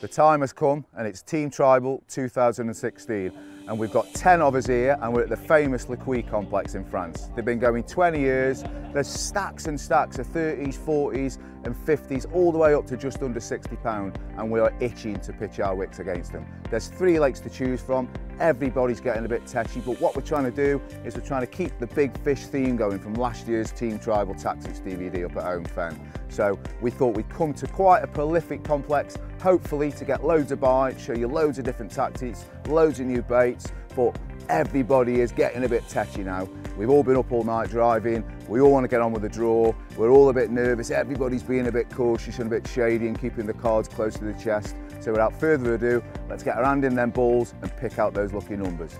The time has come and it's Team Tribal 2016 and we've got 10 of us here and we're at the famous Le Puy complex in France. They've been going 20 years, there's stacks and stacks of 30s, 40s and 50s all the way up to just under £60 and we are itching to pitch our wicks against them. There's 3 lakes to choose from, everybody's getting a bit tetchy, but what we're trying to do is we're trying to keep the big fish theme going from last year's Team Tribal Tactics DVD up at Home Fen. So we thought we'd come to quite a prolific complex, hopefully to get loads of bites, show you loads of different tactics, loads of new baits, but everybody is getting a bit tetchy now. We've all been up all night driving, we all want to get on with the draw, we're all a bit nervous, everybody's being a bit cautious and a bit shady and keeping the cards close to the chest. So without further ado, let's get our hand in them balls and pick out those lucky numbers.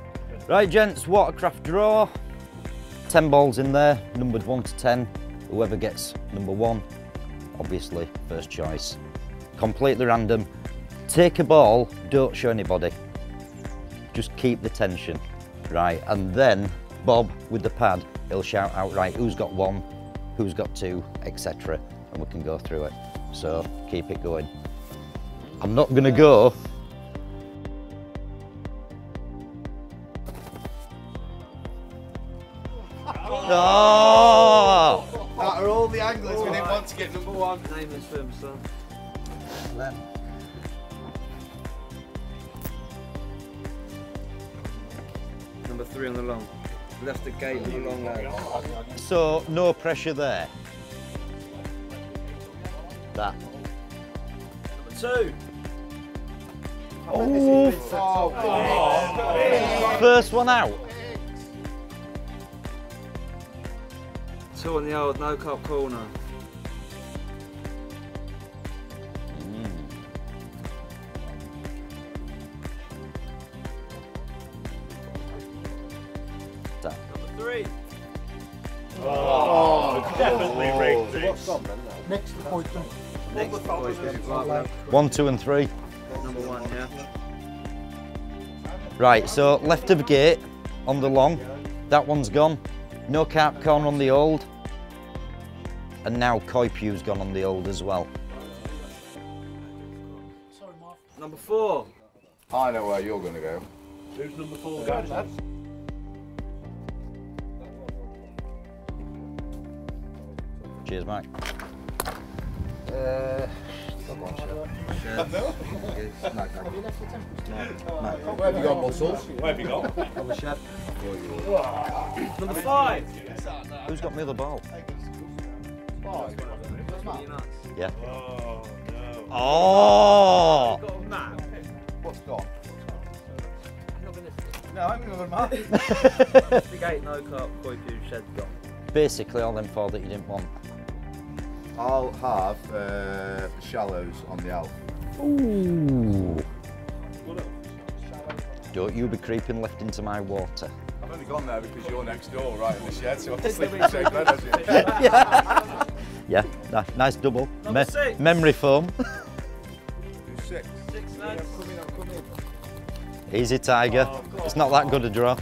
Right gents, watercraft draw, 10 balls in there, numbered 1 to 10, whoever gets number 1, obviously first choice. Completely random, take a ball, don't show anybody, just keep the tension, right, and then Bob with the pad, he'll shout out, right, who's got 1, who's got 2, etc, and we can go through it, so keep it going. I'm not going to go. Oh! That are all the anglers we didn't want to get number 1. Nameless film, son. Number 3 on the long. Left the gate on the long leg. So, no pressure there. That. Number 2. Oh, first one out. 2 on the old no cup corner. Number 3. Oh, definitely rigged this. Next point. Next point. 1, 2 and 3. Number 1, yeah. Right, so left of gate on the long, that one's gone. No carp corner on the old. And now koi pew's gone on the old as well. Number 4. I know where you're going to go. Who's number 4 going, lads? Cheers, Mike. Where have you got muscles? Where have you gone? On the shed. Number 5. Who's got me the ball? Yeah. Oh, no. Oh! Got a map. What's gone? No, I'm going to map. The gate, no cup, koi pew, shed gone. Basically all them 4 that you didn't want. I'll have the shallows on the Alf. Ooh. Don't you be creeping left into my water. I've only gone there because you're next door, right in the shed, so I have to sleep in the same bed as you. Yeah, nice double. Number 6. Memory foam. Who's 6? 6 lads. Easy, Tiger. It's not that good a draw.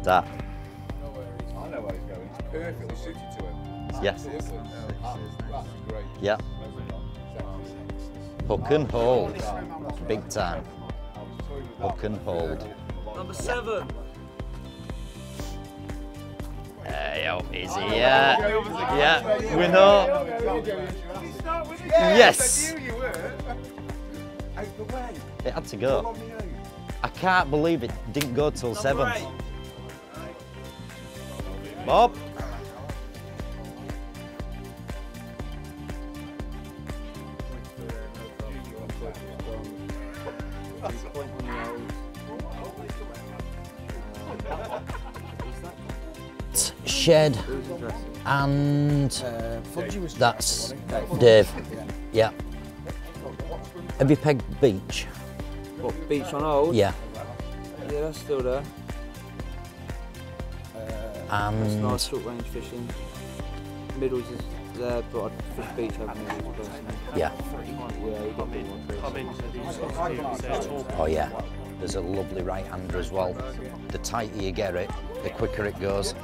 That. I know where he's going. It's perfectly suited to him. Yeah. That's great. Yeah. Hook and hold. Big time. Hook and hold. Number 7. Yo, easy. Yeah. Yeah. We know. Yes. It had to go. I can't believe it didn't go till 7th. Bob. Shed and that's Dave. Yeah. Have you pegged beach? What, beach on old? Yeah. Yeah, that's still there. That's And nice short range fishing. Middles is there, but I'd fish beach over middles personally. yeah. Yeah, you got me one. Come in, says Oh yeah. There's a lovely right-hander as well. The tighter you get it, the quicker it goes.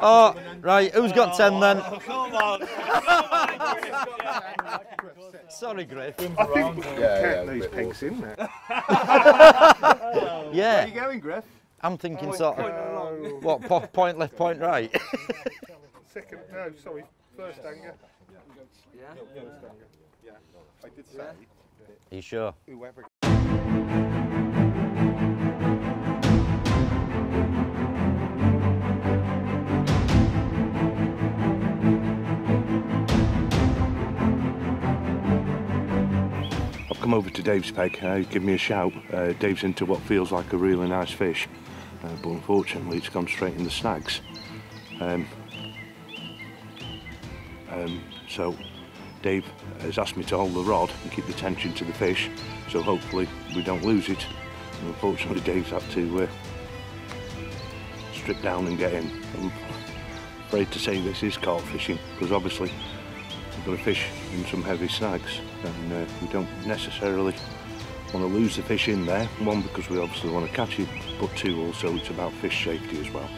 Oh, right, who's got 10 then? Come on. Sorry, Griff. Yeah, these pigs in there. Yeah, Where are you going, Griff? I'm thinking sort of, what, point left, point right? Second, no, sorry, first anger. Yeah? First anger. Yeah, I did say Are you sure? whoever. I've come over to Dave's peg, give me a shout. Dave's into what feels like a really nice fish, but unfortunately it's gone straight in the snags. So Dave has asked me to hold the rod and keep the tension to the fish, so hopefully we don't lose it. And unfortunately Dave's had to strip down and get in. I'm afraid to say this is carp fishing, because obviously we've got to fish in some heavy snags, and we don't necessarily want to lose the fish in there. One, because we obviously want to catch it, but two, also it's about fish safety as well.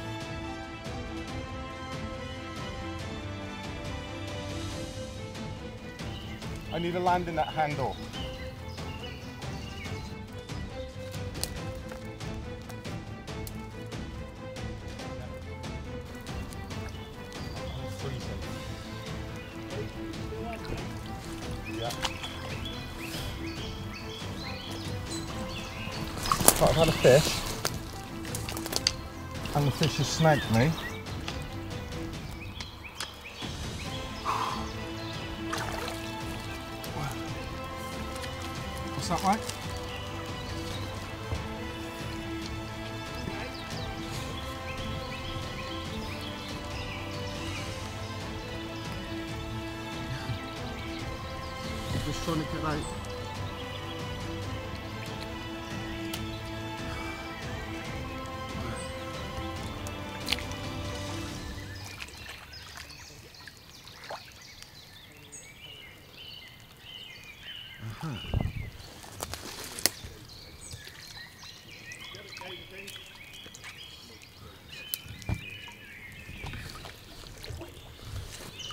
I need a land in that handle. Yeah. I've had a fish, and the fish has snagged me. What's that like? Just trying to get out.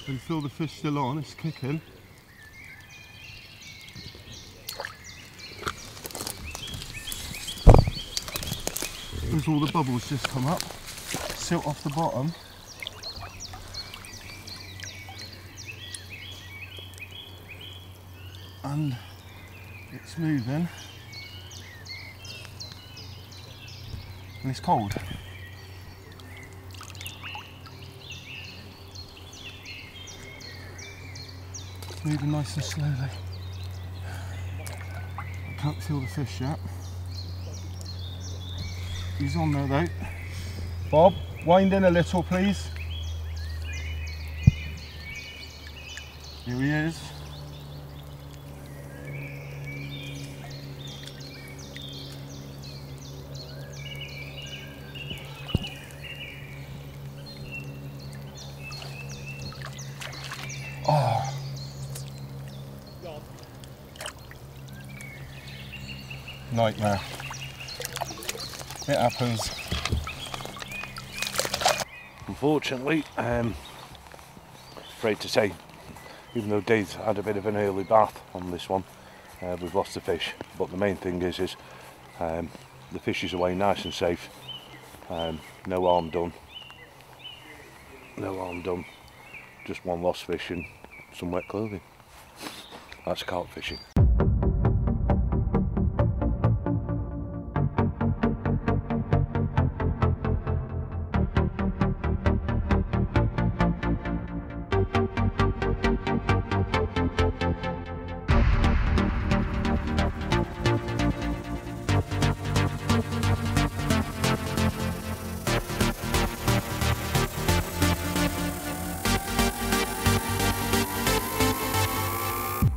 And feel the fish still on, it's kicking. There's all the bubbles just come up, silt off the bottom. And it's moving. And it's cold. It's moving nice and slowly. I can't feel the fish yet. He's on there though. Bob, wind in a little please. Here he is. Oh. Nightmare. It happens. Unfortunately, afraid to say, even though Dave's had a bit of an early bath on this one, we've lost the fish. But the main thing is the fish is away nice and safe. No harm done. No harm done. Just one lost fish and some wet clothing. That's carp fishing.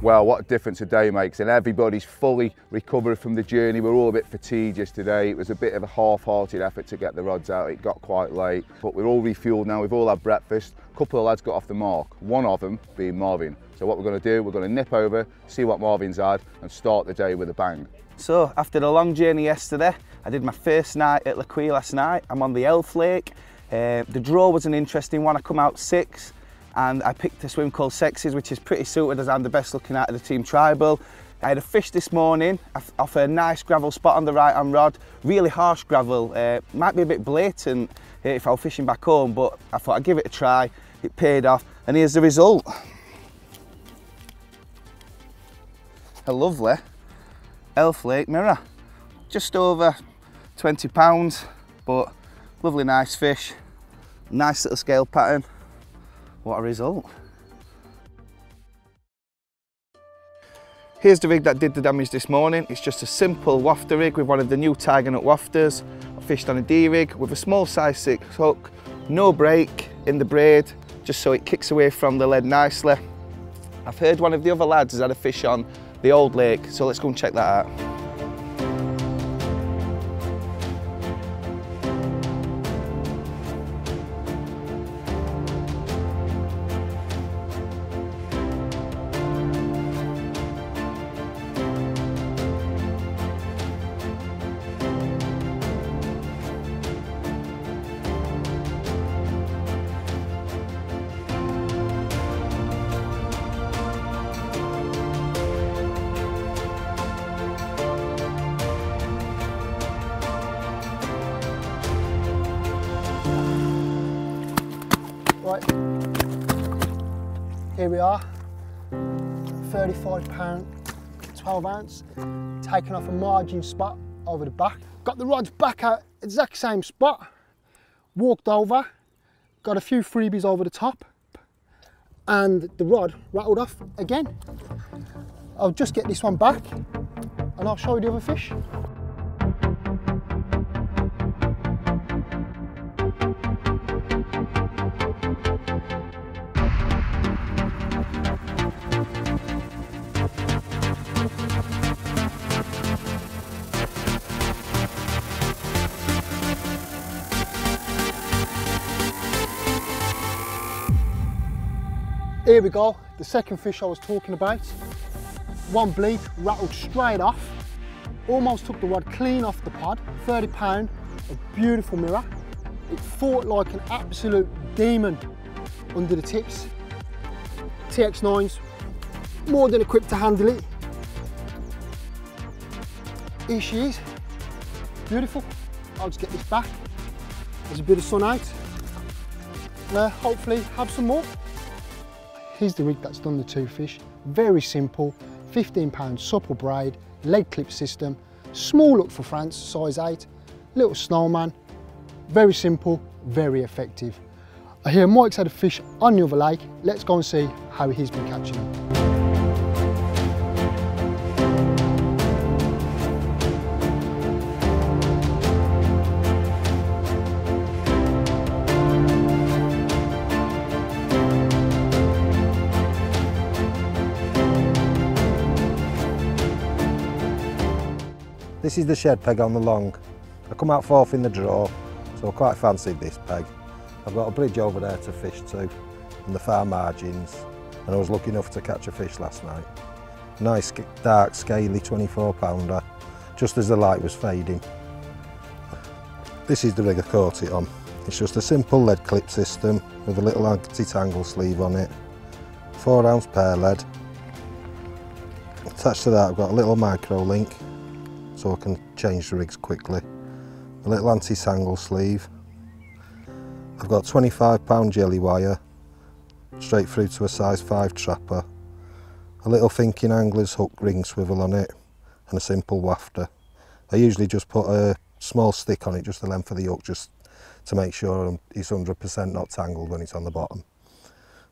Well, what a difference a day makes, and everybody's fully recovered from the journey. We're all a bit fatigued today. It was a bit of a half-hearted effort to get the rods out. It got quite late, but we're all refueled now. We've all had breakfast. A couple of lads got off the mark, one of them being Marvin. So what we're going to do, we're going to nip over, see what Marvin's had, and start the day with a bang. So after the long journey yesterday, I did my first night at Lequie last night. I'm on the Elf Lake. The draw was an interesting one. I come out 6 and I picked a swim called Sexes, which is pretty suited as I'm the best looking out of the team tribal. I had a fish this morning off a nice gravel spot on the right hand rod, really harsh gravel. Might be a bit blatant if I were fishing back home, but I thought I'd give it a try. It paid off, and here's the result. A lovely Elf Lake mirror, just over 20 pounds, but lovely nice fish, nice little scale pattern. What a result. Here's the rig that did the damage this morning. It's just a simple wafter rig with one of the new Tiger Nut wafters. I fished on a D-rig with a small size 6 hook, no break in the braid, just so it kicks away from the lead nicely. I've heard one of the other lads has had a fish on the old lake, so let's go and check that out. Right, here we are, 35 pound, 12 ounce, taking off a margin spot over the back. Got the rods back at exact same spot, walked over, got a few freebies over the top, and the rod rattled off again. I'll just get this one back and I'll show you the other fish. Here we go, the second fish I was talking about. One bleak, rattled straight off. Almost took the rod clean off the pod. 30 pound, a beautiful mirror. It fought like an absolute demon under the tips. TX9's more than equipped to handle it. Here she is, beautiful. I'll just get this back. There's a bit of sun out. Hopefully have some more. Here's the rig that's done the 2 fish. Very simple, 15 pound supple braid, lead clip system, small hook for France, size 8, little snowman. Very simple, very effective. I hear Mike's had a fish on the other lake. Let's go and see how he's been catching them. This is the shed peg on the long. I come out 4th in the draw, so I quite fancied this peg. I've got a bridge over there to fish to, and the far margins, and I was lucky enough to catch a fish last night. Nice dark scaly 24 pounder, just as the light was fading. This is the rig I caught it on. It's just a simple lead clip system with a little anti-tangle sleeve on it. 4 ounce pear lead. Attached to that I've got a little micro link, so I can change the rigs quickly. A little anti-tangle sleeve. I've got 25 pound jelly wire, straight through to a size 5 trapper. A little thinking angler's hook ring swivel on it, and a simple wafter. I usually just put a small stick on it, just the length of the hook, just to make sure it's 100% not tangled when it's on the bottom.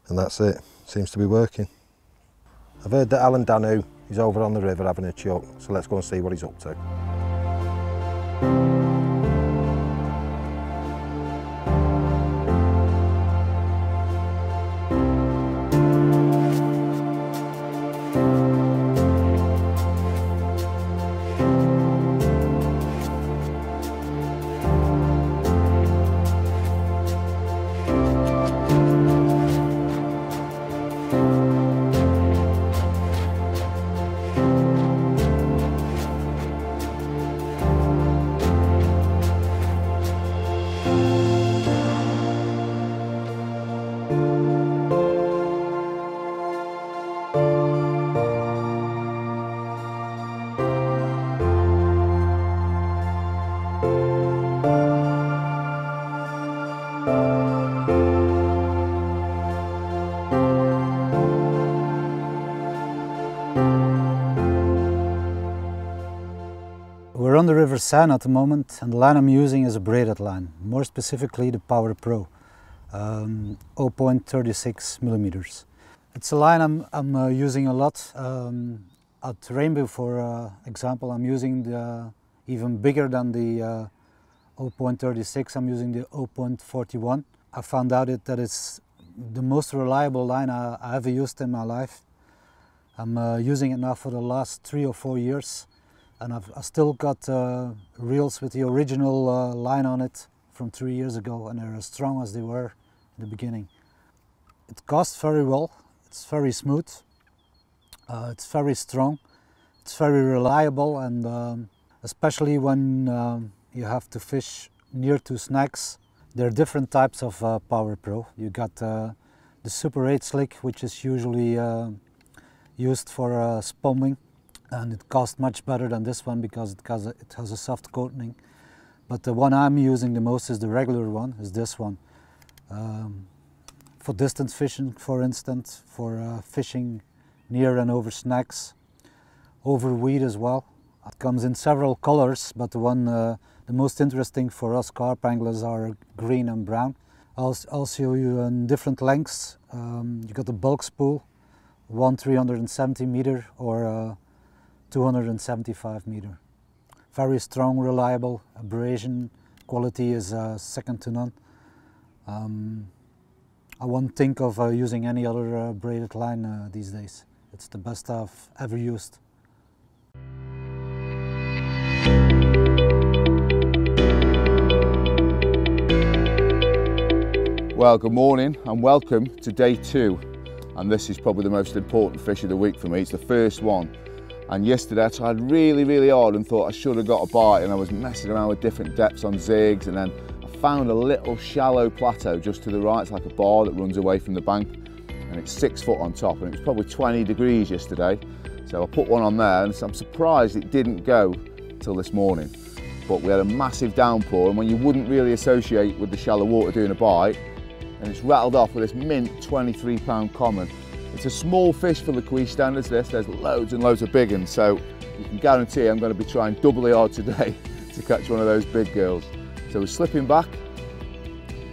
And that's it, seems to be working. I've heard that Alan Danu is over on the river having a chuck, so let's go and see what he's up to. on the River Seine at the moment, and the line I'm using is a braided line, more specifically the Power Pro, 0.36 millimeters. It's a line I'm using a lot. At Rainbow, for example, I'm using the even bigger than the 0.36, I'm using the 0.41. I found out that it's the most reliable line I ever used in my life. I'm using it now for the last 3 or 4 years, and I've still got reels with the original line on it from 3 years ago, and they're as strong as they were in the beginning. It casts very well, it's very smooth, it's very strong, it's very reliable, and especially when you have to fish near to snags. There are different types of Power Pro. You got the Super 8 slick, which is usually used for spomming, and it casts much better than this one because it has a soft coating. But the one I'm using the most is the regular one, is this one. For distance fishing, for instance, for fishing near and over snags, over weed as well. It comes in several colors, but the most interesting for us carp anglers are green and brown. I'll show you in different lengths. You got the bulk spool, 370 meter or 275 meter. Very strong, reliable, abrasion quality is second to none. I won't think of using any other braided line these days. It's the best I've ever used. Well, good morning and welcome to day 2, and this is probably the most important fish of the week for me. It's the first one, and yesterday I tried really hard and thought I should have got a bite, and I was messing around with different depths on zigs, and then I found a little shallow plateau just to the right. It's like a bar that runs away from the bank, and it's 6 foot on top, and it was probably 20 degrees yesterday, so I put one on there, and I'm surprised it didn't go till this morning. But we had a massive downpour, and when you wouldn't really associate with the shallow water doing a bite, and it's rattled off with this mint 23 pound common. It's a small fish for Lacquie standards, there's loads and loads of big ones, so you can guarantee I'm going to be trying doubly hard today to catch one of those big girls. So we're slipping back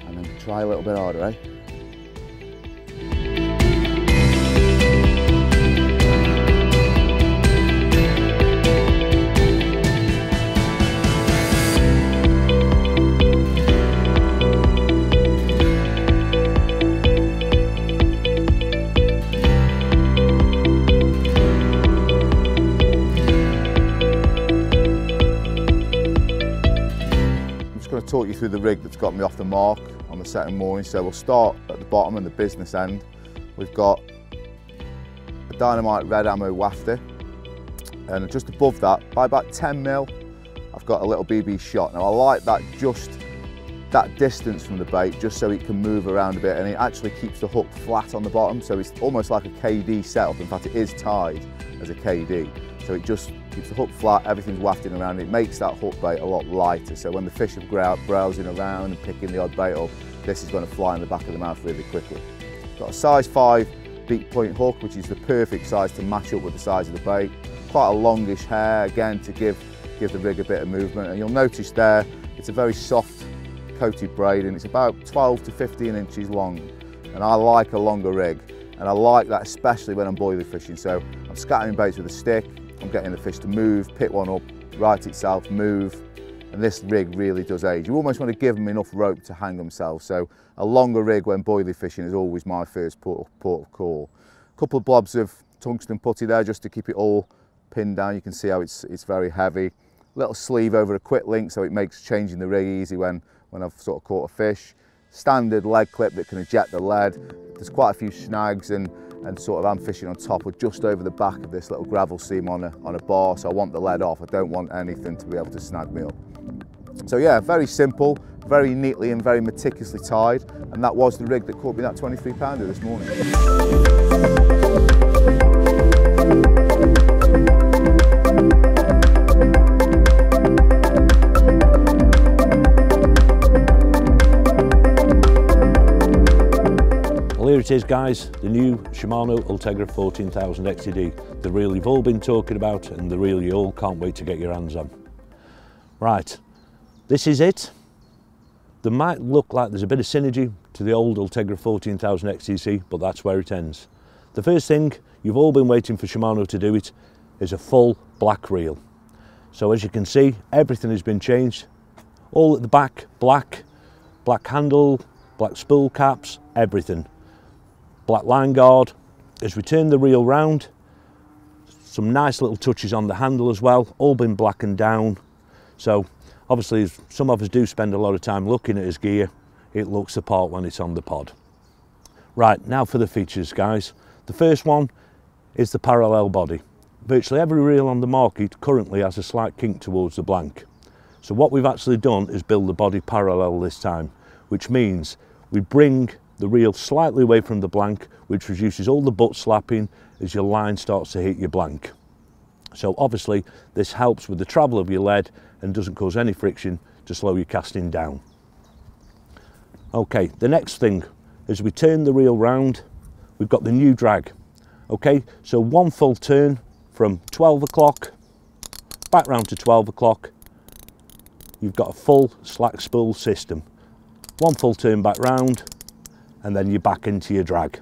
and then try a little bit harder, eh? Talk you through the rig that's got me off the mark on the second morning. So we'll start at the bottom and the business end. We've got a Dynamite red ammo wafter, and just above that, by about 10 mil, I've got a little BB shot. Now I like that, just that distance from the bait, just so it can move around a bit, and it actually keeps the hook flat on the bottom, so it's almost like a KD setup. In fact, it is tied as a KD. So it just keeps the hook flat, everything's wafting around, it makes that hook bait a lot lighter. So when the fish are browsing around and picking the odd bait up, this is going to fly in the back of the mouth really quickly. Got a size 5 beak point hook, which is the perfect size to match up with the size of the bait. Quite a longish hair, again, to give the rig a bit of movement. And you'll notice there, it's a very soft coated braid, and it's about 12 to 15 inches long. And I like a longer rig, and I like that especially when I'm boilie fishing. So I'm scattering baits with a stick, I'm getting the fish to move, pick one up, right itself, move, and this rig really does age. You almost want to give them enough rope to hang themselves, so a longer rig when boilie fishing is always my first port of call. A couple of blobs of tungsten putty there just to keep it all pinned down. You can see how it's very heavy. Little sleeve over a quick link so it makes changing the rig easy when I've sort of caught a fish. Standard lead clip that can eject the lead. There's quite a few snags and sort of I'm fishing on top or just over the back of this little gravel seam on a bar, so I want the lead off. I don't want anything to be able to snag me up. So yeah, very simple, very neatly and very meticulously tied, and that was the rig that caught me that 23 pounder this morning. Here it is, guys, the new Shimano Ultegra 14,000 XTD, the reel you've all been talking about and the reel you all can't wait to get your hands on. Right, this is it. There might look like there's a bit of synergy to the old Ultegra 14,000 XTC, but that's where it ends. The first thing, you've all been waiting for Shimano to do it, is a full black reel. So as you can see, everything has been changed. All at the back, black handle, black spool caps, everything. Black line guard. As we turn the reel round, some nice little touches on the handle as well, all been blackened down. So obviously, some of us do spend a lot of time looking at his gear. It looks the part when it's on the pod. Right, now for the features, guys. The first one is the parallel body. Virtually every reel on the market currently has a slight kink towards the blank. So what we've actually done is build the body parallel this time, which means we bring the reel slightly away from the blank, which reduces all the butt slapping as your line starts to hit your blank. So obviously this helps with the travel of your lead and doesn't cause any friction to slow your casting down. Okay, the next thing, as we turn the reel round, we've got the new drag. Okay, so one full turn from 12 o'clock back round to 12 o'clock, you've got a full slack spool system. One full turn back round and then you're back into your drag.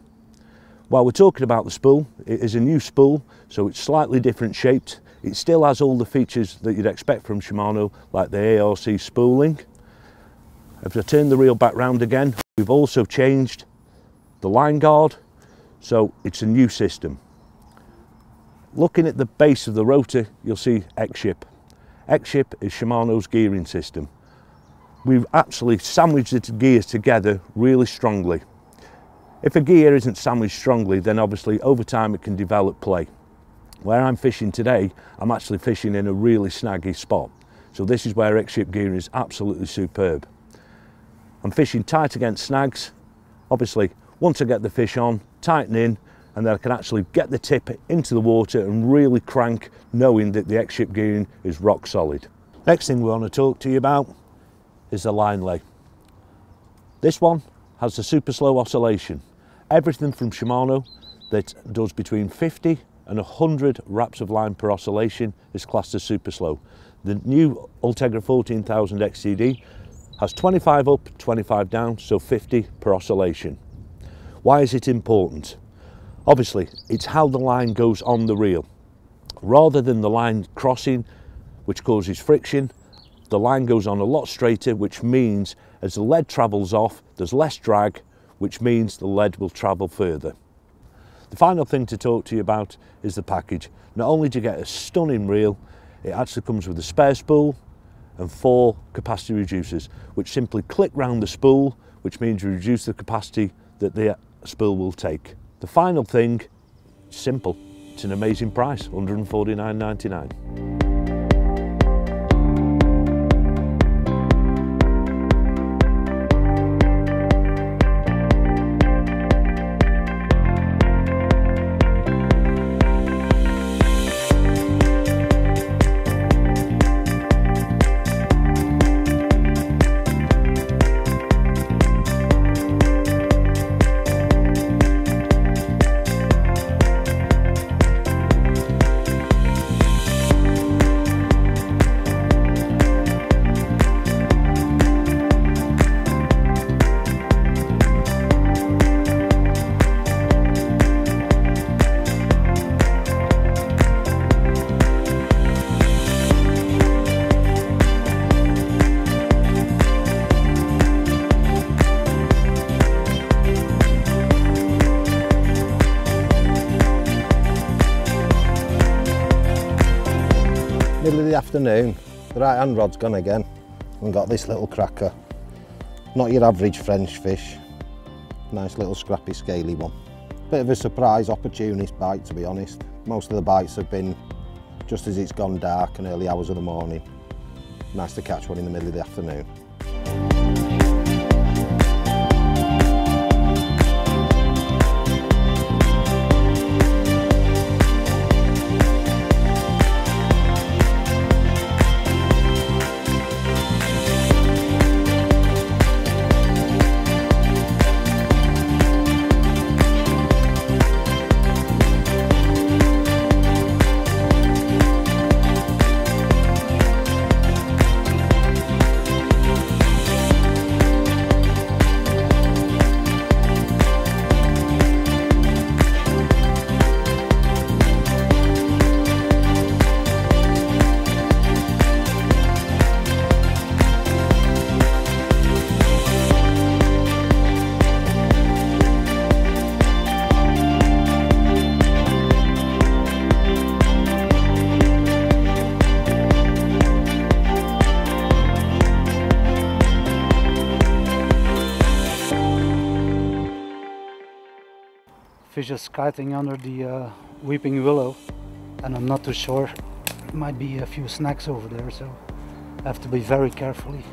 While we're talking about the spool, it is a new spool, so it's slightly different shaped. It still has all the features that you'd expect from Shimano, like the ARC spooling. If I turn the reel back round again, we've also changed the line guard, so it's a new system. Looking at the base of the rotor, you'll see X-Ship. X-Ship is Shimano's gearing system. We've actually sandwiched the gears together really strongly. If a gear isn't sandwiched strongly, then obviously over time it can develop play. Where I'm fishing today, I'm actually fishing in a really snaggy spot. So this is where X-Ship gearing is absolutely superb. I'm fishing tight against snags. Obviously, once I get the fish on, tighten in, and then I can actually get the tip into the water and really crank, knowing that the X-Ship gearing is rock solid. Next thing we want to talk to you about is the line lay. This one has the super slow oscillation. Everything from Shimano that does between 50 and 100 wraps of line per oscillation is classed as super slow. The new Ultegra 14,000 XTD has 25 up, 25 down, so 50 per oscillation. Why is it important? Obviously, it's how the line goes on the reel. Rather than the line crossing, which causes friction, the line goes on a lot straighter, which means as the lead travels off, there's less drag, which means the lead will travel further. The final thing to talk to you about is the package. Not only do you get a stunning reel, it actually comes with a spare spool and 4 capacity reducers, which simply click round the spool, which means you reduce the capacity that the spool will take. The final thing, simple, it's an amazing price, $149.99. Middle of the afternoon, the right hand rod's gone again and got this little cracker. Not your average French fish, nice little scrappy scaly one. Bit of a surprise opportunist bite, to be honest. Most of the bites have been just as it's gone dark and early hours of the morning. Nice to catch one in the middle of the afternoon. fish is kiting under the weeping willow, and I'm not too sure. There might be a few snacks over there, so I have to be very carefully.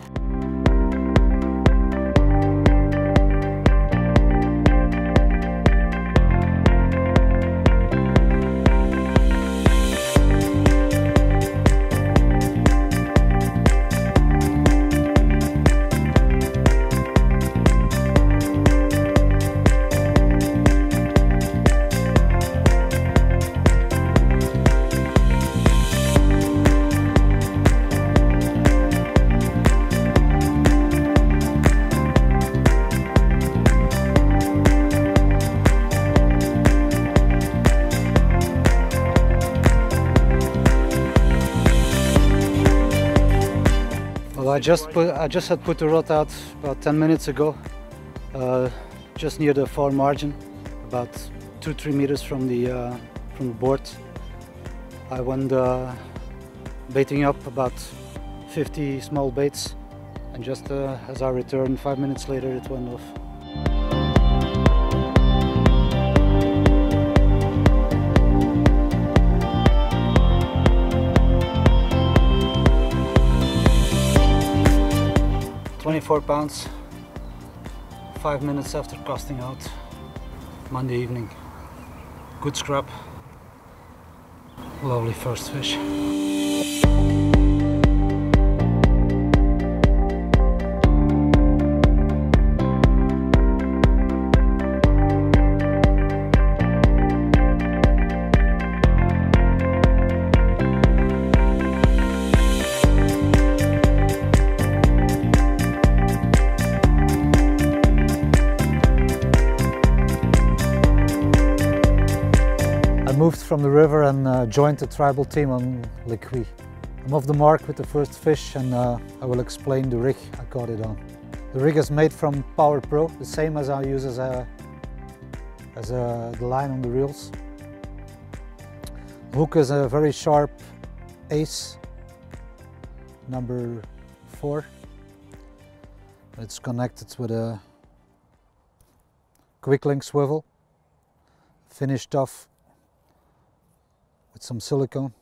I just had put the rod out about 10 minutes ago, just near the far margin, about 2-3 meters from the board. I went baiting up about 50 small baits, and just as I returned 5 minutes later, it went off. 24 pounds, 5 minutes after casting out, Monday evening. Good scrap, lovely first fish. I moved from the river and joined the tribal team on Le Cuit. I'm off the mark with the first fish, and I will explain the rig I caught it on. The rig is made from Power Pro, the same as I use as the line on the reels. The hook is a very sharp Ace, number 4. It's connected with a quick link swivel, finished off with some silicone.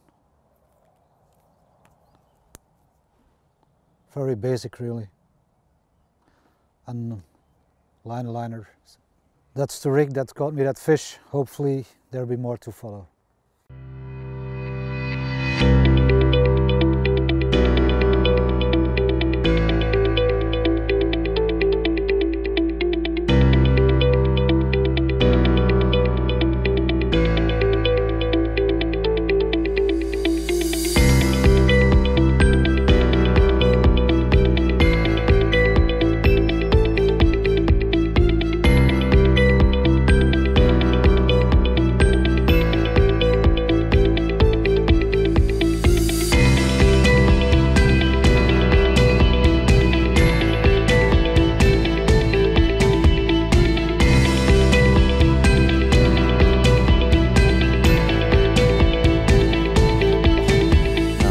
Very basic really. And liner. That's the rig that got me that fish. Hopefully there'll be more to follow.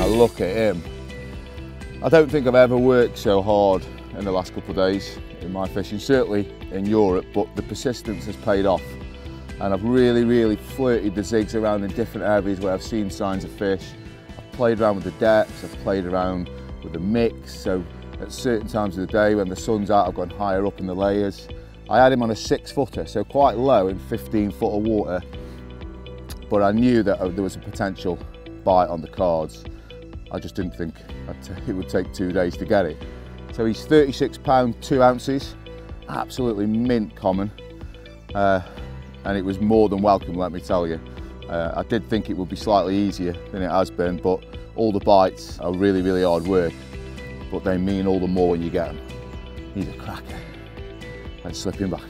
Look at him. I don't think I've ever worked so hard in the last couple of days in my fishing, certainly in Europe, but the persistence has paid off. And I've really flirted the zigs around in different areas where I've seen signs of fish. I've played around with the depths, I've played around with the mix, so at certain times of the day when the sun's out I've gone higher up in the layers. I had him on a 6-footer, so quite low in 15-foot of water, but I knew that there was a potential bite on the cards. I just didn't think it would take 2 days to get it. So he's 36 pounds, 2 ounces, absolutely mint common. And it was more than welcome, let me tell you. I did think it would be slightly easier than it has been, but all the bites are really hard work, but they mean all the more when you get them. He's a cracker. Let's slip him back.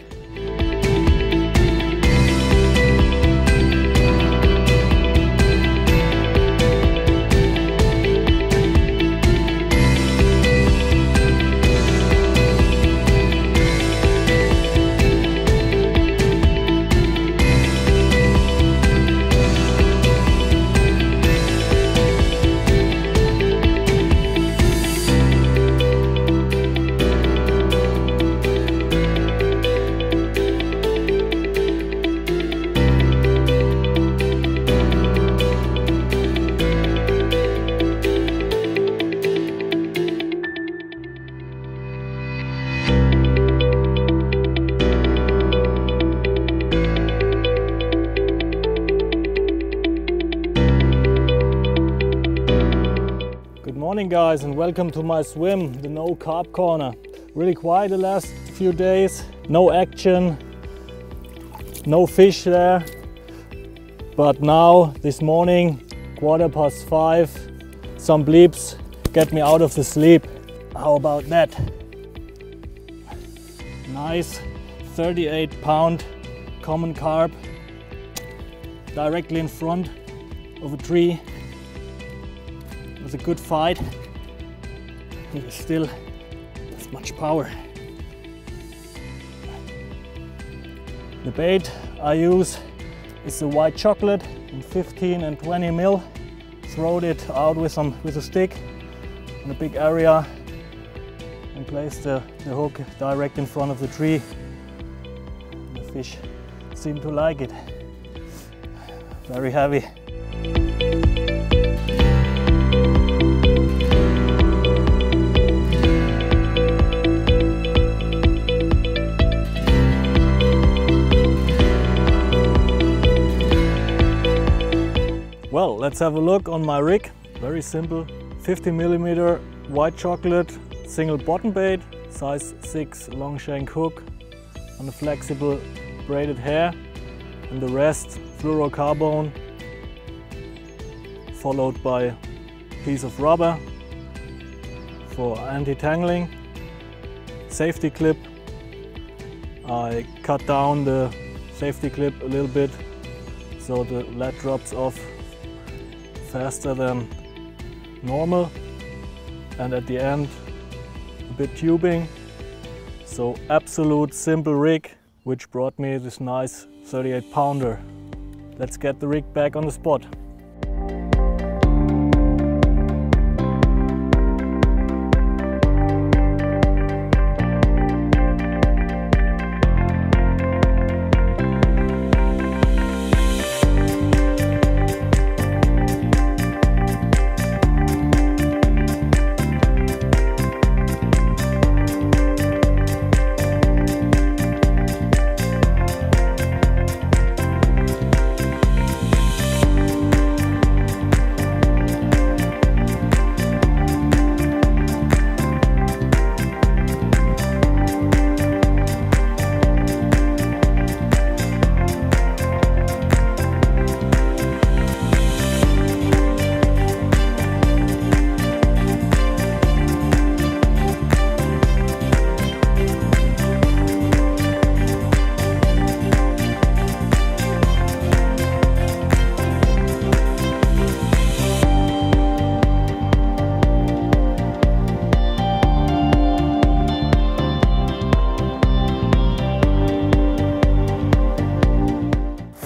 Morning guys, and welcome to my swim, the No Carp Corner. Really quiet the last few days, no action, no fish there. But now, this morning, 5:15, some bleeps get me out of the sleep. How about that? Nice 38-pound common carp directly in front of a tree. It was a good fight. He still has much power. The bait I use is the white chocolate in 15 and 20 mil. Throw it out with a stick on a big area and place the hook direct in front of the tree. The fish seem to like it. Very heavy. Well, let's have a look on my rig. Very simple, 50mm white chocolate single bottom bait, size 6 long shank hook on a flexible braided hair, and the rest fluorocarbon, followed by a piece of rubber for anti-tangling. Safety clip. I cut down the safety clip a little bit so the lead drops off faster than normal, and at the end a bit tubing. So absolute simple rig, which brought me this nice 38-pounder. Let's get the rig back on the spot.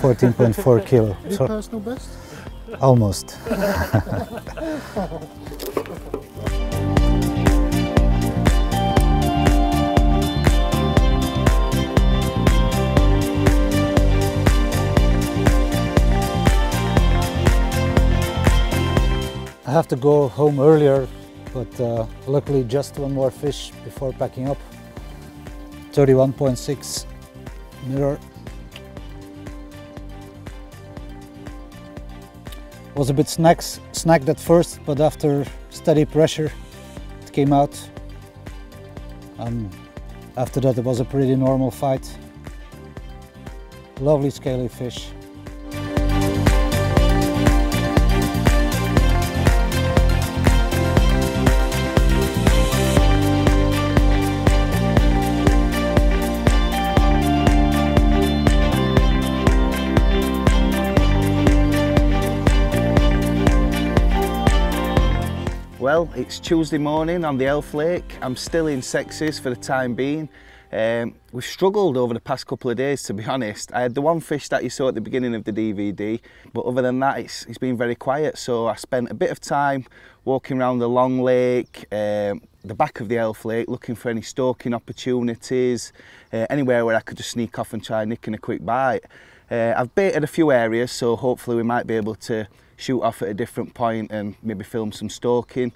$14.4 kilo. Your So personal best? almost. I have to go home earlier, but luckily just one more fish before packing up. 31.6 mirror. Was a bit snagged at first, but after steady pressure it came out. After that it was a pretty normal fight. Lovely scaly fish. Well, it's Tuesday morning on the Elf Lake. I'm still in Sexes for the time being. We've struggled over the past couple of days, to be honest. I had the one fish that you saw at the beginning of the DVD, but other than that, it's been very quiet. So I spent a bit of time walking around the Long Lake, the back of the Elf Lake, looking for any stalking opportunities, anywhere where I could just sneak off and try nicking a quick bite. I've baited a few areas, so hopefully we might be able to shoot off at a different point and maybe film some stalking.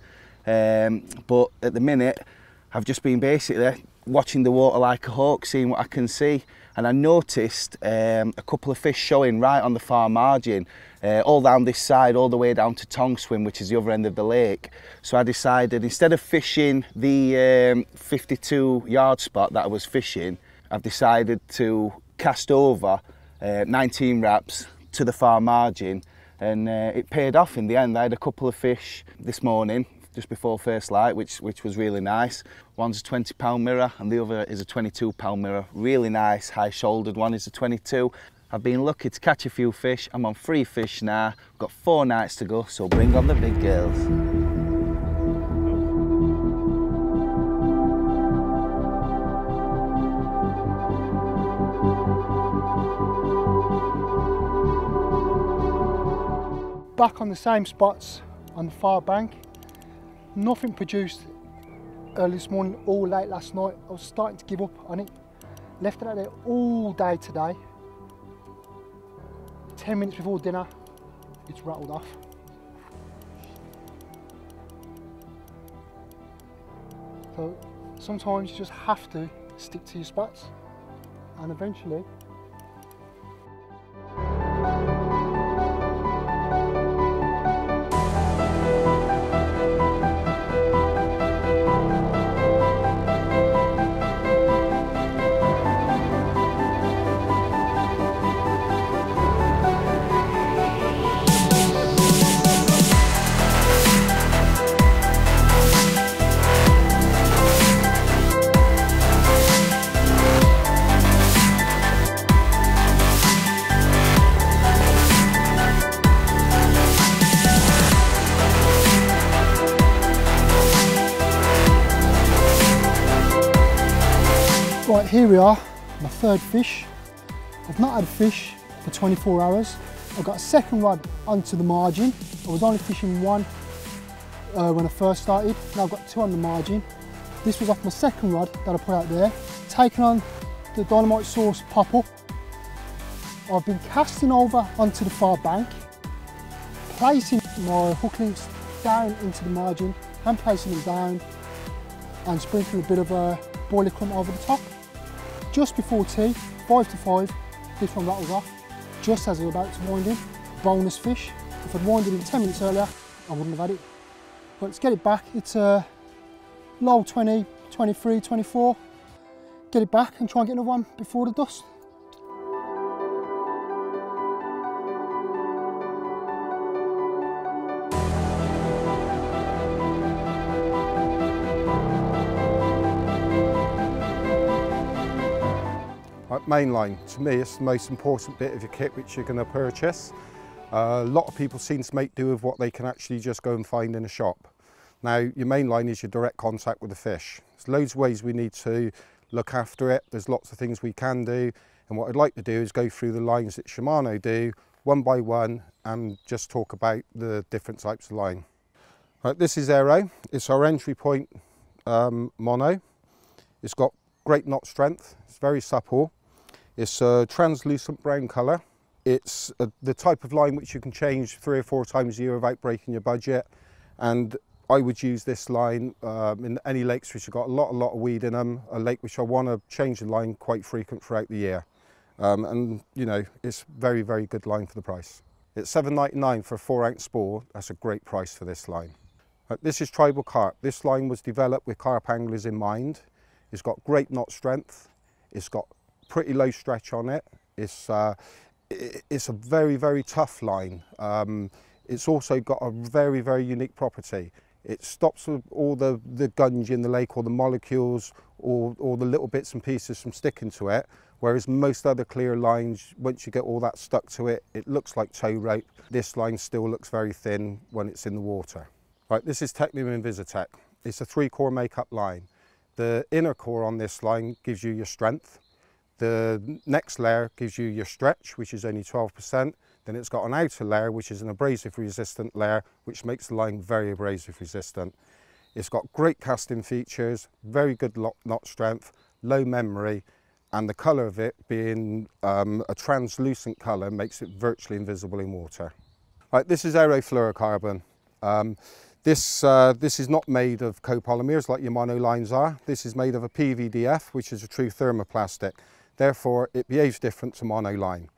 But at the minute, I've just been basically watching the water like a hawk, seeing what I can see. And I noticed a couple of fish showing right on the far margin. all down this side, all the way down to Tongswim, which is the other end of the lake. So I decided, instead of fishing the 52 yard spot that I was fishing, I've decided to cast over 19 wraps to the far margin, and it paid off in the end. I had a couple of fish this morning just before first light, which was really nice. One's a 20-pound mirror and the other is a 22-pound mirror. Really nice, high-shouldered one is a 22. I've been lucky to catch a few fish. I'm on 3 fish now. Got 4 nights to go, so bring on the big girls. Back on the same spots on the far bank. Nothing produced early this morning or late last night. I was starting to give up on it. Left it out there all day today. 10 minutes before dinner, it's rattled off. So sometimes you just have to stick to your spots, and eventually right, here we are, my 3rd fish. I've not had a fish for 24 hours. I got a 2nd rod onto the margin. I was only fishing 1 when I first started. Now I've got 2 on the margin. This was off my 2nd rod that I put out there. Taking on the Dynamite Source pop-up. I've been casting over onto the far bank, placing my hook links down into the margin, and placing them down, and sprinkling a bit of a boiler clump over the top. Just before tea, 5 to 5, this one rattles off, just as I was about to wind in. Bonus fish. If I'd winded in 10 minutes earlier, I wouldn't have had it. But let's get it back. It's low 20, 23, 24. Get it back and try and get another one before the dusk. Mainline, to me, it's the most important bit of your kit which you're going to purchase. A lot of people seem to make do with what they can actually just go and find in a shop. Now, your mainline is your direct contact with the fish. There's loads of ways we need to look after it. There's lots of things we can do. And what I'd like to do is go through the lines that Shimano do, one by one, and just talk about the different types of line. Right, this is Aero. It's our entry point mono. It's got great knot strength. It's very supple. It's a translucent brown colour. It's the type of line which you can change 3 or 4 times a year without breaking your budget. And I would use this line in any lakes which have got a lot of weed in them, a lake which I want to change the line quite frequent throughout the year. And you know, it's very, very good line for the price. It's $7.99 for a 4-ounce spool. That's a great price for this line. This is Tribal Carp. This line was developed with carp anglers in mind. It's got great knot strength. It's got pretty low stretch on it. It's a very, very tough line. It's also got a very, very unique property. It stops all the gunge in the lake, or the molecules, or the little bits and pieces from sticking to it, whereas most other clear lines, once you get all that stuck to it, it looks like tow rope. This line still looks very thin when it's in the water. Right, this is Technium Invisitech. It's a 3-core makeup line. The inner core on this line gives you your strength. The next layer gives you your stretch, which is only 12%. Then it's got an outer layer, which is an abrasive resistant layer, which makes the line very abrasive resistant. It's got great casting features, very good knot strength, low memory, and the colour of it being a translucent colour makes it virtually invisible in water. Right, this is Aero Fluorocarbon. This is not made of copolymers like your mono lines are. This is made of a PVDF, which is a true thermoplastic. Therefore, it behaves different to mono line.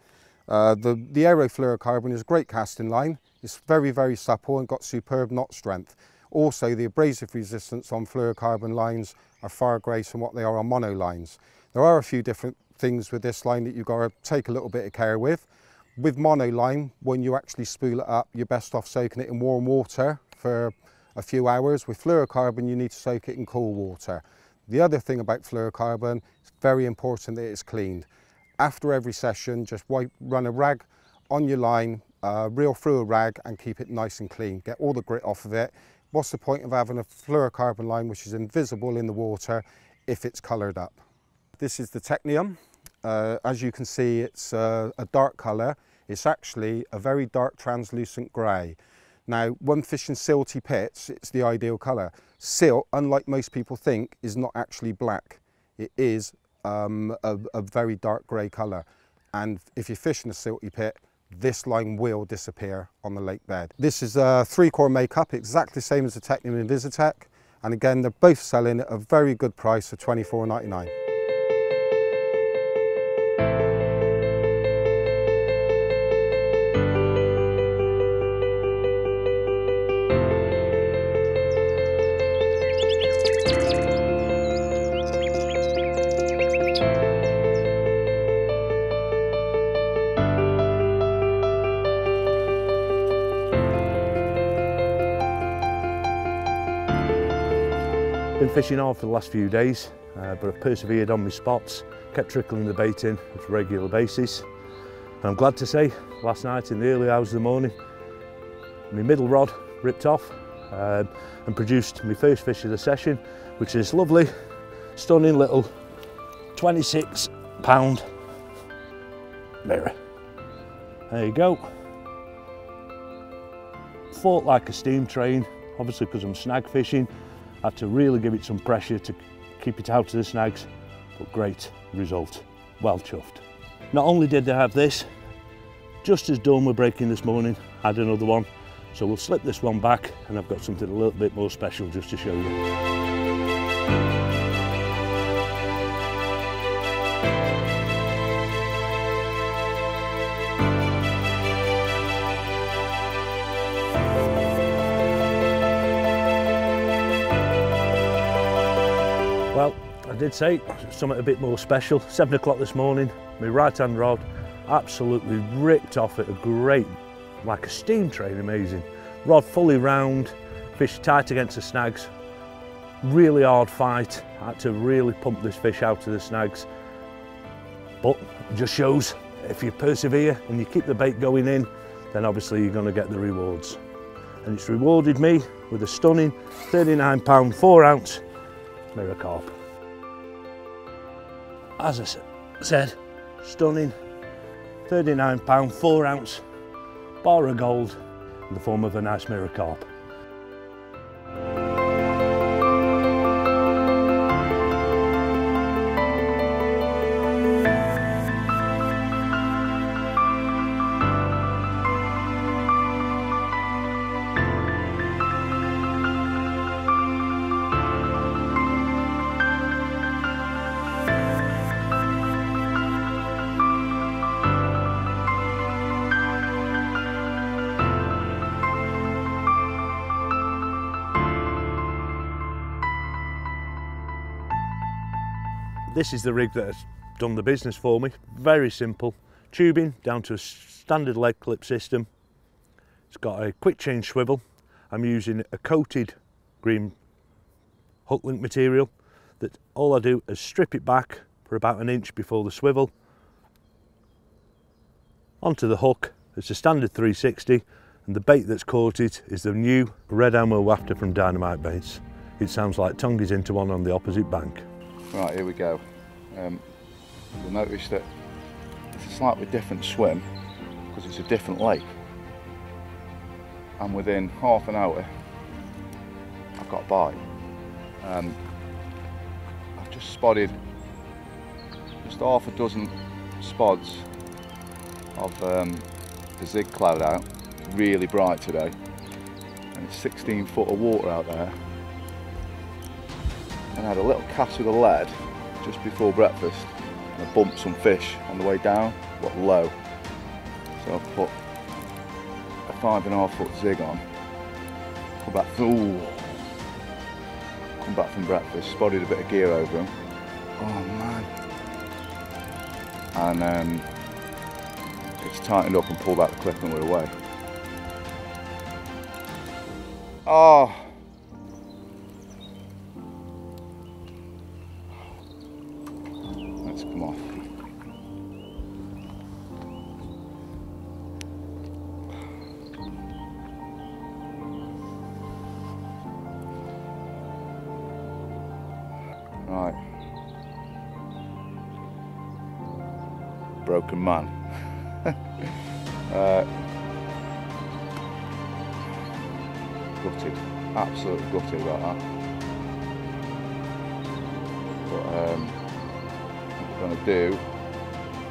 The aerofluorocarbon is a great casting line. It's very, very supple and got superb knot strength. Also, the abrasive resistance on fluorocarbon lines are far greater than what they are on mono lines. There are a few different things with this line that you've got to take a little bit of care with. With mono line, when you actually spool it up, you're best off soaking it in warm water for a few hours. With fluorocarbon, you need to soak it in cool water. The other thing about fluorocarbon, it's very important that it's cleaned. After every session, just run a rag on your line, reel through a rag and keep it nice and clean. Get all the grit off of it. What's the point of having a fluorocarbon line which is invisible in the water if it's coloured up? This is the Technium. As you can see, it's a dark colour. It's actually a very dark translucent grey. Now, when fishing silty pits, it's the ideal colour. Silt, unlike most people think, is not actually black. It is a very dark grey colour. And if you're fishing a silty pit, this line will disappear on the lake bed. This is a 3-core makeup, exactly the same as the Technium and Visitech. And again, they're both selling at a very good price of $24.99. Been fishing hard for the last few days, but I've persevered on my spots, kept trickling the bait in on a regular basis. And I'm glad to say, last night in the early hours of the morning, my middle rod ripped off and produced my first fish of the session, which is lovely, stunning little 26-pound mirror. There you go. Fought like a steam train, obviously because I'm snag fishing. I had to really give it some pressure to keep it out of the snags, but great result, well chuffed. Not only did I have this, just as dawn were breaking this morning, I had another one. So we'll slip this one back and I've got something a little bit more special just to show you. Well, I did say something a bit more special. 7 o'clock this morning, my right-hand rod absolutely ripped off at a great, like a steam train, amazing. Rod fully round, fish tight against the snags. Really hard fight. I had to really pump this fish out of the snags. But it just shows if you persevere and you keep the bait going in, then obviously you're going to get the rewards. And it's rewarded me with a stunning 39-pound 4-ounce mirror carp. As I said, stunning 39-pound 4-ounce bar of gold in the form of a nice mirror carp. This is the rig that has done the business for me. Very simple. Tubing down to a standard leg clip system. It's got a quick change swivel. I'm using a coated green hook link material that all I do is strip it back for about 1 inch before the swivel. Onto the hook. It's a standard 360 and the bait that's caught it is the new red Elmo wafter from Dynamite Baits. It sounds like tongues into one on the opposite bank. Right, here we go. You'll notice that it's a slightly different swim because it's a different lake. And within half an hour, I've got a bite. I've just spotted just half a dozen spods of the zig cloud out. It's really bright today. And it's 16 foot of water out there. And I had a little cast with a lead just before breakfast and I bumped some fish on the way down, but low. So I've put a 5.5 foot zig on. Come back from breakfast, spotted a bit of gear over them. Oh man. And it's tightened up and pulled out the clip and we're away. Oh. Let's come off. Right. Broken man. Gutted. Absolutely gutted about that. But what we're going to do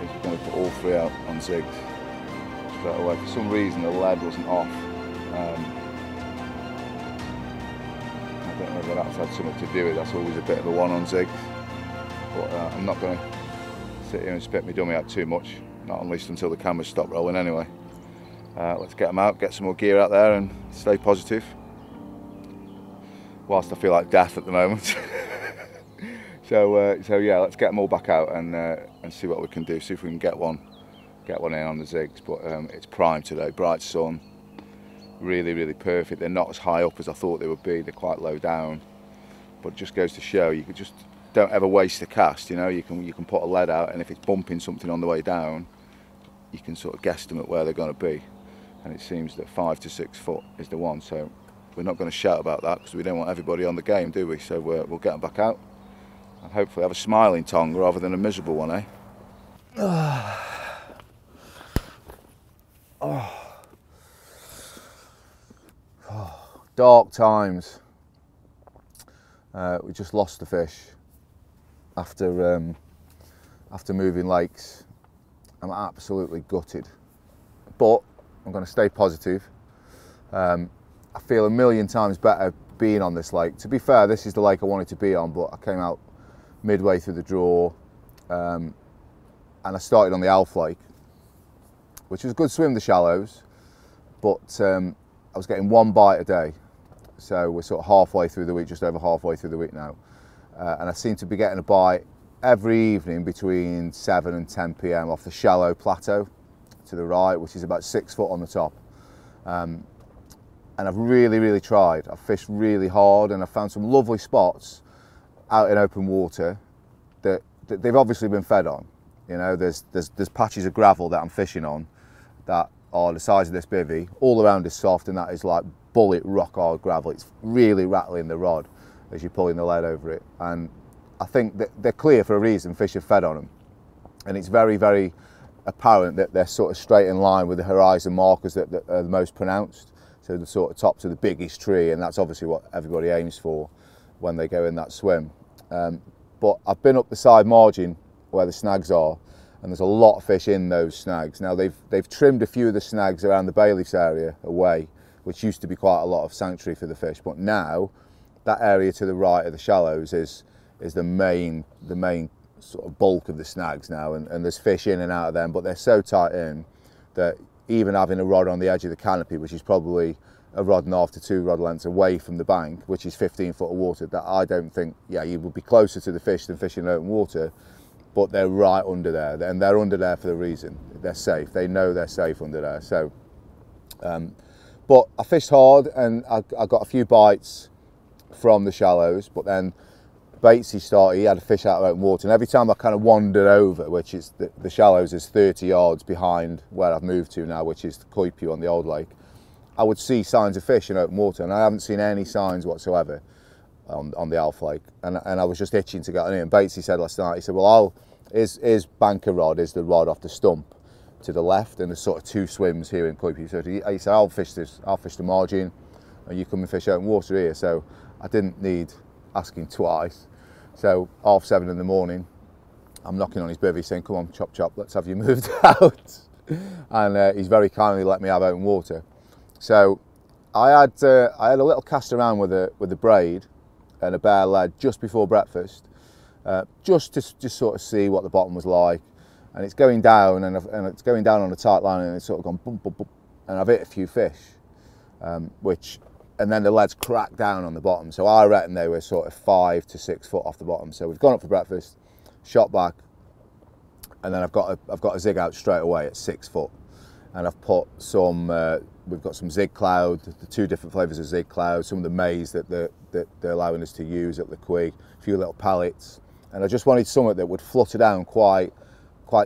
is we're going to put all 3 out on zigs straight away. For some reason the lead wasn't off. I don't know whether that's had something to do with it. That's always a bit of a one on zigs. But I'm not going to sit here and spit my dummy out too much. Not at least until the cameras stop rolling anyway. Let's get them out, get some more gear out there and stay positive. Whilst I feel like death at the moment. So yeah, let's get them all back out and see what we can do. See if we can get one in on the zigs. But it's prime today, bright sun, really, really perfect. They're not as high up as I thought they would be. They're quite low down. But it just goes to show you just don't ever waste a cast. You know, you can put a lead out, and if it's bumping something on the way down, you can sort of guesstimate where they're going to be. And it seems that 5 to 6 foot is the one. So we're not going to shout about that because we don't want everybody on the game, do we? So we'll get them back out and hopefully have a smiling tongue rather than a miserable one, eh? Dark times. We just lost the fish after moving lakes. I'm absolutely gutted, but I'm going to stay positive. I feel a million times better being on this lake. To be fair, this is the lake I wanted to be on, but I came out midway through the draw and I started on the Alf Lake, which was a good swim, the shallows, but I was getting 1 bite a day. So we're sort of halfway through the week, just over halfway through the week now. And I seem to be getting a bite every evening between 7 and 10 p.m. off the shallow plateau to the right, which is about 6 foot on the top. And I've really, really tried. I've fished really hard and I've found some lovely spots out in open water that they've obviously been fed on. You know, there's patches of gravel that I'm fishing on that are the size of this bivvy. All around is soft, and that is like bullet rock hard gravel. It's really rattling the rod as you're pulling the lead over it. And I think that they're clear for a reason. Fish have fed on them. And it's very, very apparent that they're sort of straight in line with the horizon markers that are the most pronounced. So the sort of top to the biggest tree, and that's obviously what everybody aims for when they go in that swim. But I've been up the side margin where the snags are, and there's a lot of fish in those snags. Now they've trimmed a few of the snags around the Bailiffs area away, which used to be quite a lot of sanctuary for the fish, but now that area to the right of the shallows is the main sort of bulk of the snags now, and there's fish in and out of them, but they're so tight in that even having a rod on the edge of the canopy, which is probably a rod and a half to 2 rod lengths away from the bank, which is 15 foot of water, that I don't think, yeah, you would be closer to the fish than fishing in open water, but they're right under there, and they're under there for the reason. They're safe. They know they're safe under there. So, but I fished hard and I got a few bites from the shallows, but then Batesy he had a fish out of open water, and every time I kind of wandered over, which is the shallows is 30 yards behind where I've moved to now, which is Coipio on the old lake, I would see signs of fish in open water, and I haven't seen any signs whatsoever on the Alf Lake, and I was just itching to get in. And Batesy said last night, he said, well, his banker rod is the rod off the stump to the left, and there's sort of 2 swims here in Coipio. So he said, I'll fish the margin, and you come and fish open water here. So I didn't need asking twice. So 7:30 in the morning, I'm knocking on his bivvy saying, come on, chop chop, let's have you moved out. And he's very kindly let me have open water. So I had a little cast around with a braid and a bare lead just before breakfast, just to sort of see what the bottom was like. and it's going down, and it's going down on a tight line, and it's sort of gone bump, bump, bump, and I've hit a few fish, and then the lead's cracked down on the bottom. So I reckon they were sort of 5 to 6 foot off the bottom. So we've gone up for breakfast, shot back, and then I've got a zig out straight away at 6 foot, and I've put some. We've got some Zig Cloud, the 2 different flavours of Zig Cloud, some of the maize that they're allowing us to use at the Quay, a few little pellets, and I just wanted something that would flutter down quite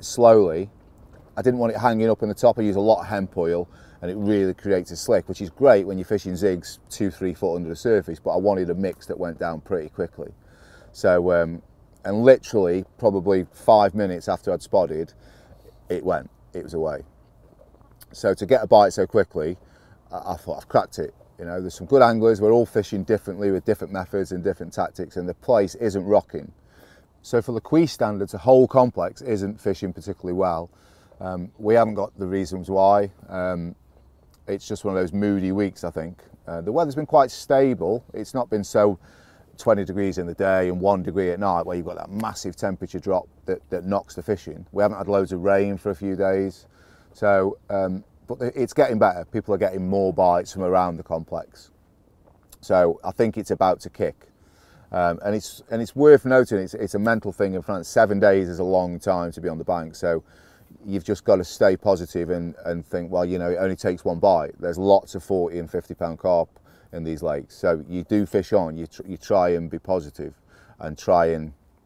slowly. I didn't want it hanging up on the top. I use a lot of hemp oil, and it really creates a slick, which is great when you're fishing zigs 2-3 foot under the surface, but I wanted a mix that went down pretty quickly. So, and literally probably 5 minutes after I'd spotted, it was away. So to get a bite so quickly, I thought, I've cracked it. You know, there's some good anglers, we're all fishing differently with different methods and different tactics, and the place isn't rocking. So for the Quay standards, the whole complex isn't fishing particularly well. We haven't got the reasons why. It's just one of those moody weeks, I think. The weather's been quite stable. It's not been so 20 degrees in the day and 1 degree at night where you've got that massive temperature drop that knocks the fishing. We haven't had loads of rain for a few days. So, but it's getting better. People are getting more bites from around the complex. So I think it's about to kick. And it's worth noting, it's a mental thing in France. 7 days is a long time to be on the bank. So you've just got to stay positive and think, well, you know, it only takes 1 bite. There's lots of 40 and 50 pound carp in these lakes. So you do fish on, you try and be positive and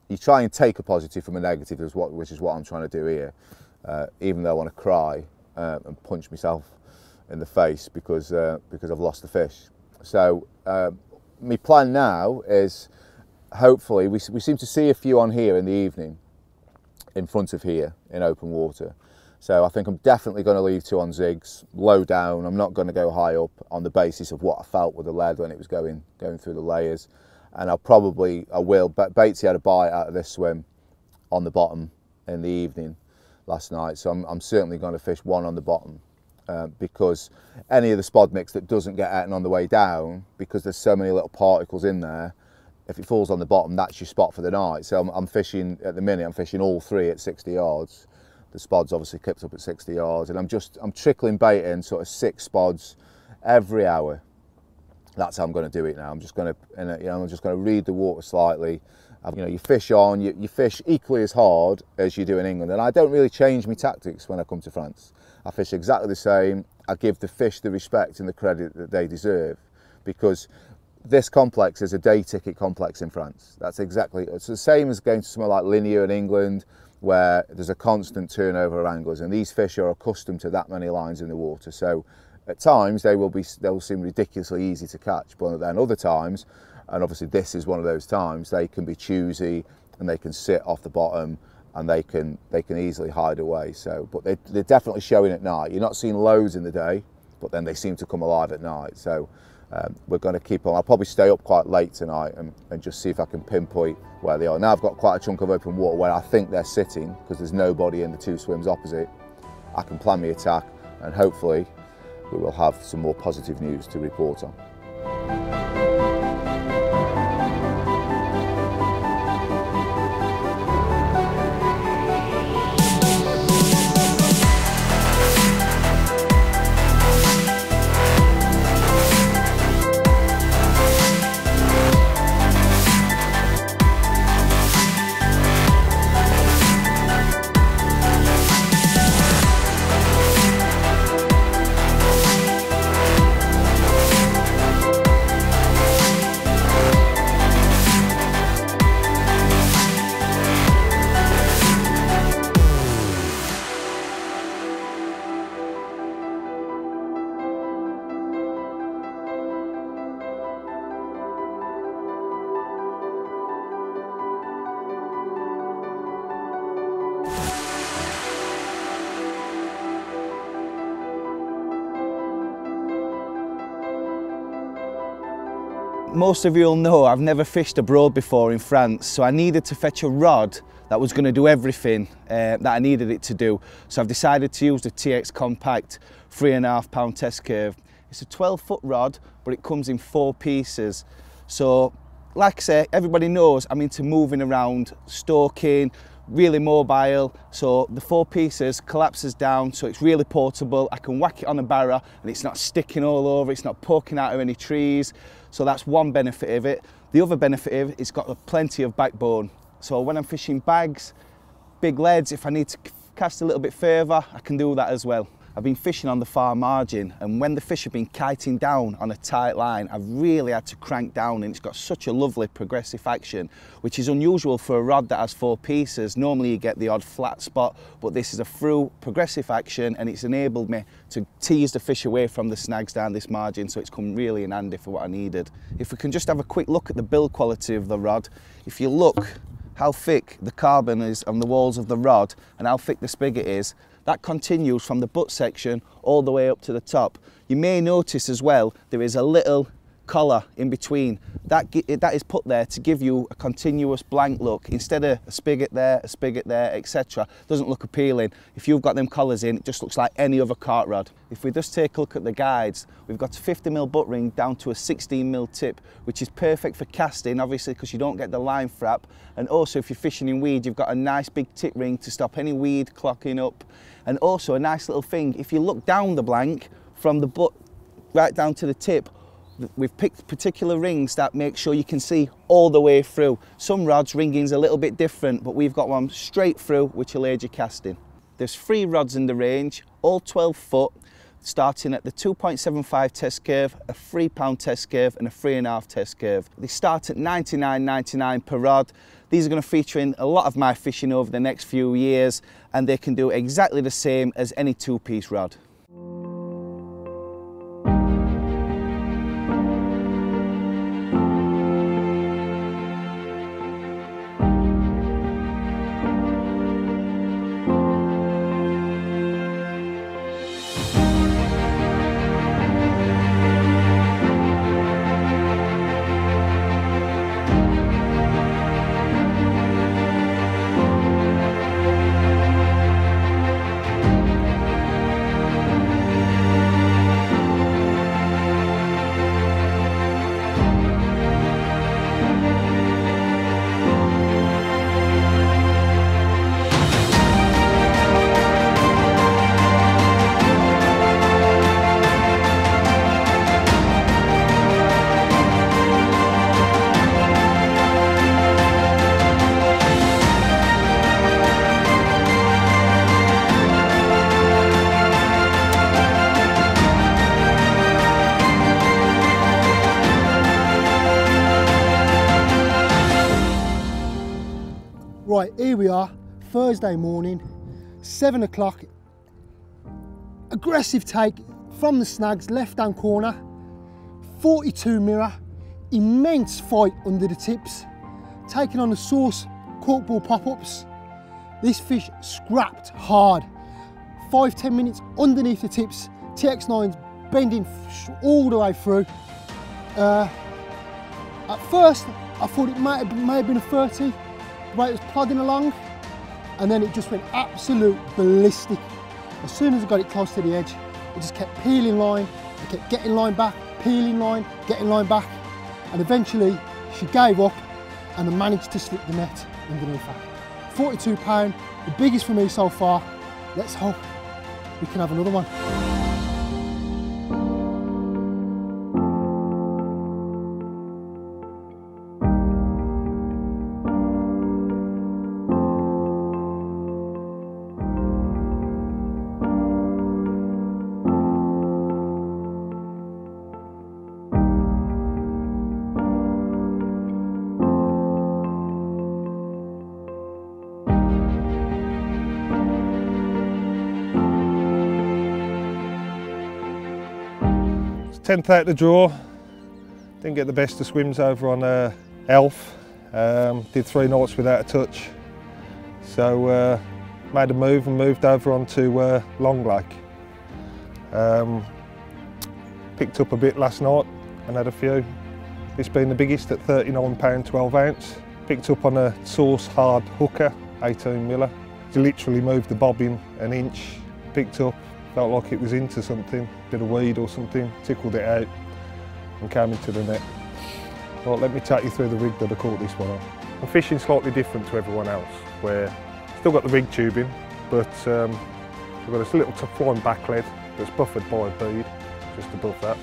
you try and take a positive from a negative, which is what I'm trying to do here. Even though I want to cry and punch myself in the face because I've lost the fish. So my plan now is, hopefully, we seem to see a few on here in the evening, in front of here in open water. So I think I'm definitely going to leave 2 on zigs, low down. I'm not going to go high up on the basis of what I felt with the lead when it was going through the layers. And I will. Batesy had a bite out of this swim on the bottom in the evening last night, so I'm certainly going to fish 1 on the bottom because any of the spod mix that doesn't get eaten on the way down, because there's so many little particles in there, if it falls on the bottom, that's your spot for the night. So I'm fishing, at the minute, I'm fishing all 3 at 60 yards. The spod's obviously clipped up at 60 yards, and I'm trickling bait in sort of 6 spods every hour. That's how I'm going to do it now. I'm just going to read the water slightly. You know, you fish on, you fish equally as hard as you do in England, and I don't really change my tactics when I come to France. I fish exactly the same. I give the fish the respect and the credit that they deserve, because this complex is a day ticket complex in France. It's the same as going to somewhere like Linear in England, where there's a constant turnover of anglers, and these fish are accustomed to that many lines in the water. So at times they will seem ridiculously easy to catch, but then other times, and obviously this is one of those times, they can be choosy and they can sit off the bottom and they can easily hide away. So, but they're definitely showing at night. You're not seeing loads in the day, but then they seem to come alive at night. So we're going to keep on. I'll probably stay up quite late tonight and just see if I can pinpoint where they are. Now I've got quite a chunk of open water where I think they're sitting, because there's nobody in the 2 swims opposite. I can plan my attack, and hopefully we will have some more positive news to report on. Most of you will know I've never fished abroad before in France, so I needed to fetch a rod that was going to do everything that I needed it to do. So I've decided to use the TX Compact 3.5 pound test curve. It's a 12-foot rod, but it comes in 4 pieces. So like I say, everybody knows I'm into moving around, stalking, really mobile, so the 4 pieces collapses down, so it's really portable. I can whack it on a barra and it's not sticking all over, it's not poking out of any trees, so that's one benefit of it. The other benefit of it, it's got plenty of backbone, so when I'm fishing bags, big leads, if I need to cast a little bit further, I can do that as well. I've been fishing on the far margin, and when the fish have been kiting down on a tight line, I've really had to crank down, and it's got such a lovely progressive action, which is unusual for a rod that has 4 pieces. Normally you get the odd flat spot, but this is a through progressive action, and it's enabled me to tease the fish away from the snags down this margin, so it's come really in handy for what I needed. If we can just have a quick look at the build quality of the rod, if you look how thick the carbon is on the walls of the rod and how thick the spigot is, that continues from the butt section all the way up to the top. You may notice as well there is a little collar in between. That is put there to give you a continuous blank look. Instead of a spigot there, etc. Doesn't look appealing. If you've got them collars in, it just looks like any other cart rod. If we just take a look at the guides, we've got a 50mm butt ring down to a 16mm tip, which is perfect for casting, obviously, because you don't get the line frap. And also if you're fishing in weed, you've got a nice big tip ring to stop any weed clocking up. And also a nice little thing, if you look down the blank from the butt right down to the tip, we've picked particular rings that make sure you can see all the way through. Some rods ringing's a little bit different, but we've got one straight through which will aid your casting. There's 3 rods in the range, all 12 foot, starting at the 2.75 test curve, a £3 test curve and a 3.5 test curve. They start at $99.99 per rod. These are going to feature in a lot of my fishing over the next few years, and they can do exactly the same as any 2-piece rod. Right, here we are, Thursday morning, 7 o'clock. Aggressive take from the snags, left hand corner, 42 mirror, immense fight under the tips, taking on the Source corkball pop-ups. This fish scrapped hard, 5-10 minutes underneath the tips, TX9's bending all the way through. At first, I thought it may have been a 30, the way it was plodding along, and then it just went absolute ballistic. As soon as I got it close to the edge, it just kept peeling line, it kept getting line back, peeling line, getting line back, and eventually she gave up and I managed to slip the net underneath her. 42 pound, the biggest for me so far. Let's hope we can have another one. Tenth out the draw, didn't get the best of swims over on Elf, did 3 nights without a touch, so made a move and moved over onto Long Lake. Picked up a bit last night and had a few. This being the biggest at £39 12 ounce. Picked up on a Source hard hooker, 18mm. Literally moved the bobbin an inch, picked up. Felt like it was into something, bit of weed or something, tickled it out and came into the net. Well, let me take you through the rig that I caught this one on. I'm fishing slightly different to everyone else, where Still got the rig tubing, but we've got this little flying back lead that's buffered by a bead just above that,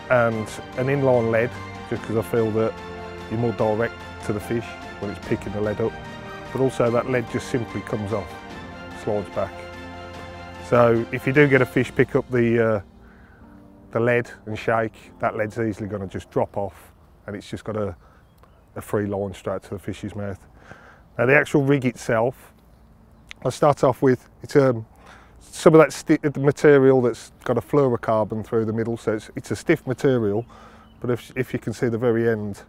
and an inline lead, just because I feel that you're more direct to the fish when it's picking the lead up, but also that lead just simply comes off, slides back. So if you do get a fish pick up the lead and shake, that lead's easily going to just drop off, and it's just got a free line straight to the fish's mouth. Now the actual rig itself, I'll start off with, it's some of that material that's got a fluorocarbon through the middle, so it's a stiff material, but if you can see the very end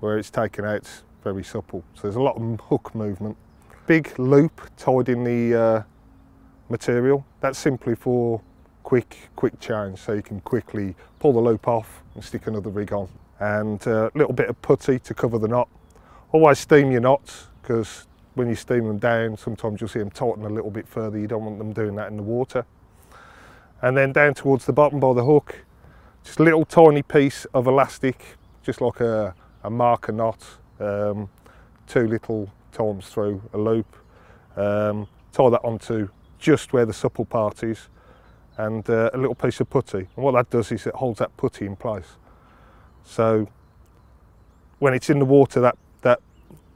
where it's taken out, it's very supple. So there's a lot of hook movement. Big loop tied in the material, that's simply for quick change, so you can quickly pull the loop off and stick another rig on. And a little bit of putty to cover the knot. Always steam your knots, because when you steam them down, sometimes you'll see them tighten a little bit further. You don't want them doing that in the water. And then down towards the bottom by the hook, just a little tiny piece of elastic, just like a marker knot, 2 little times through a loop. Tie that onto just where the supple part is, and a little piece of putty. And what that does is it holds that putty in place. So when it's in the water, that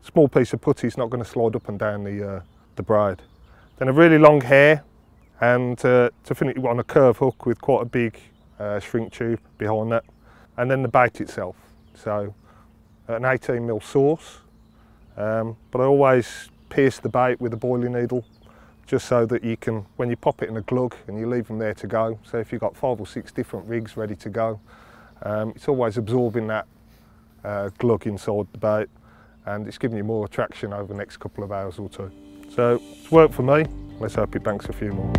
small piece of putty is not going to slide up and down the braid. Then a really long hair, and to finish it on a curve hook with quite a big shrink tube behind that. And then the bait itself. So an 18mm sauce, but I always pierce the bait with a boiling needle, just so that you can, when you pop it in a glug and you leave them there to go, so if you've got 5 or 6 different rigs ready to go, it's always absorbing that glug inside the bait, and it's giving you more attraction over the next couple of hours or two. So it's worked for me, let's hope it banks a few more.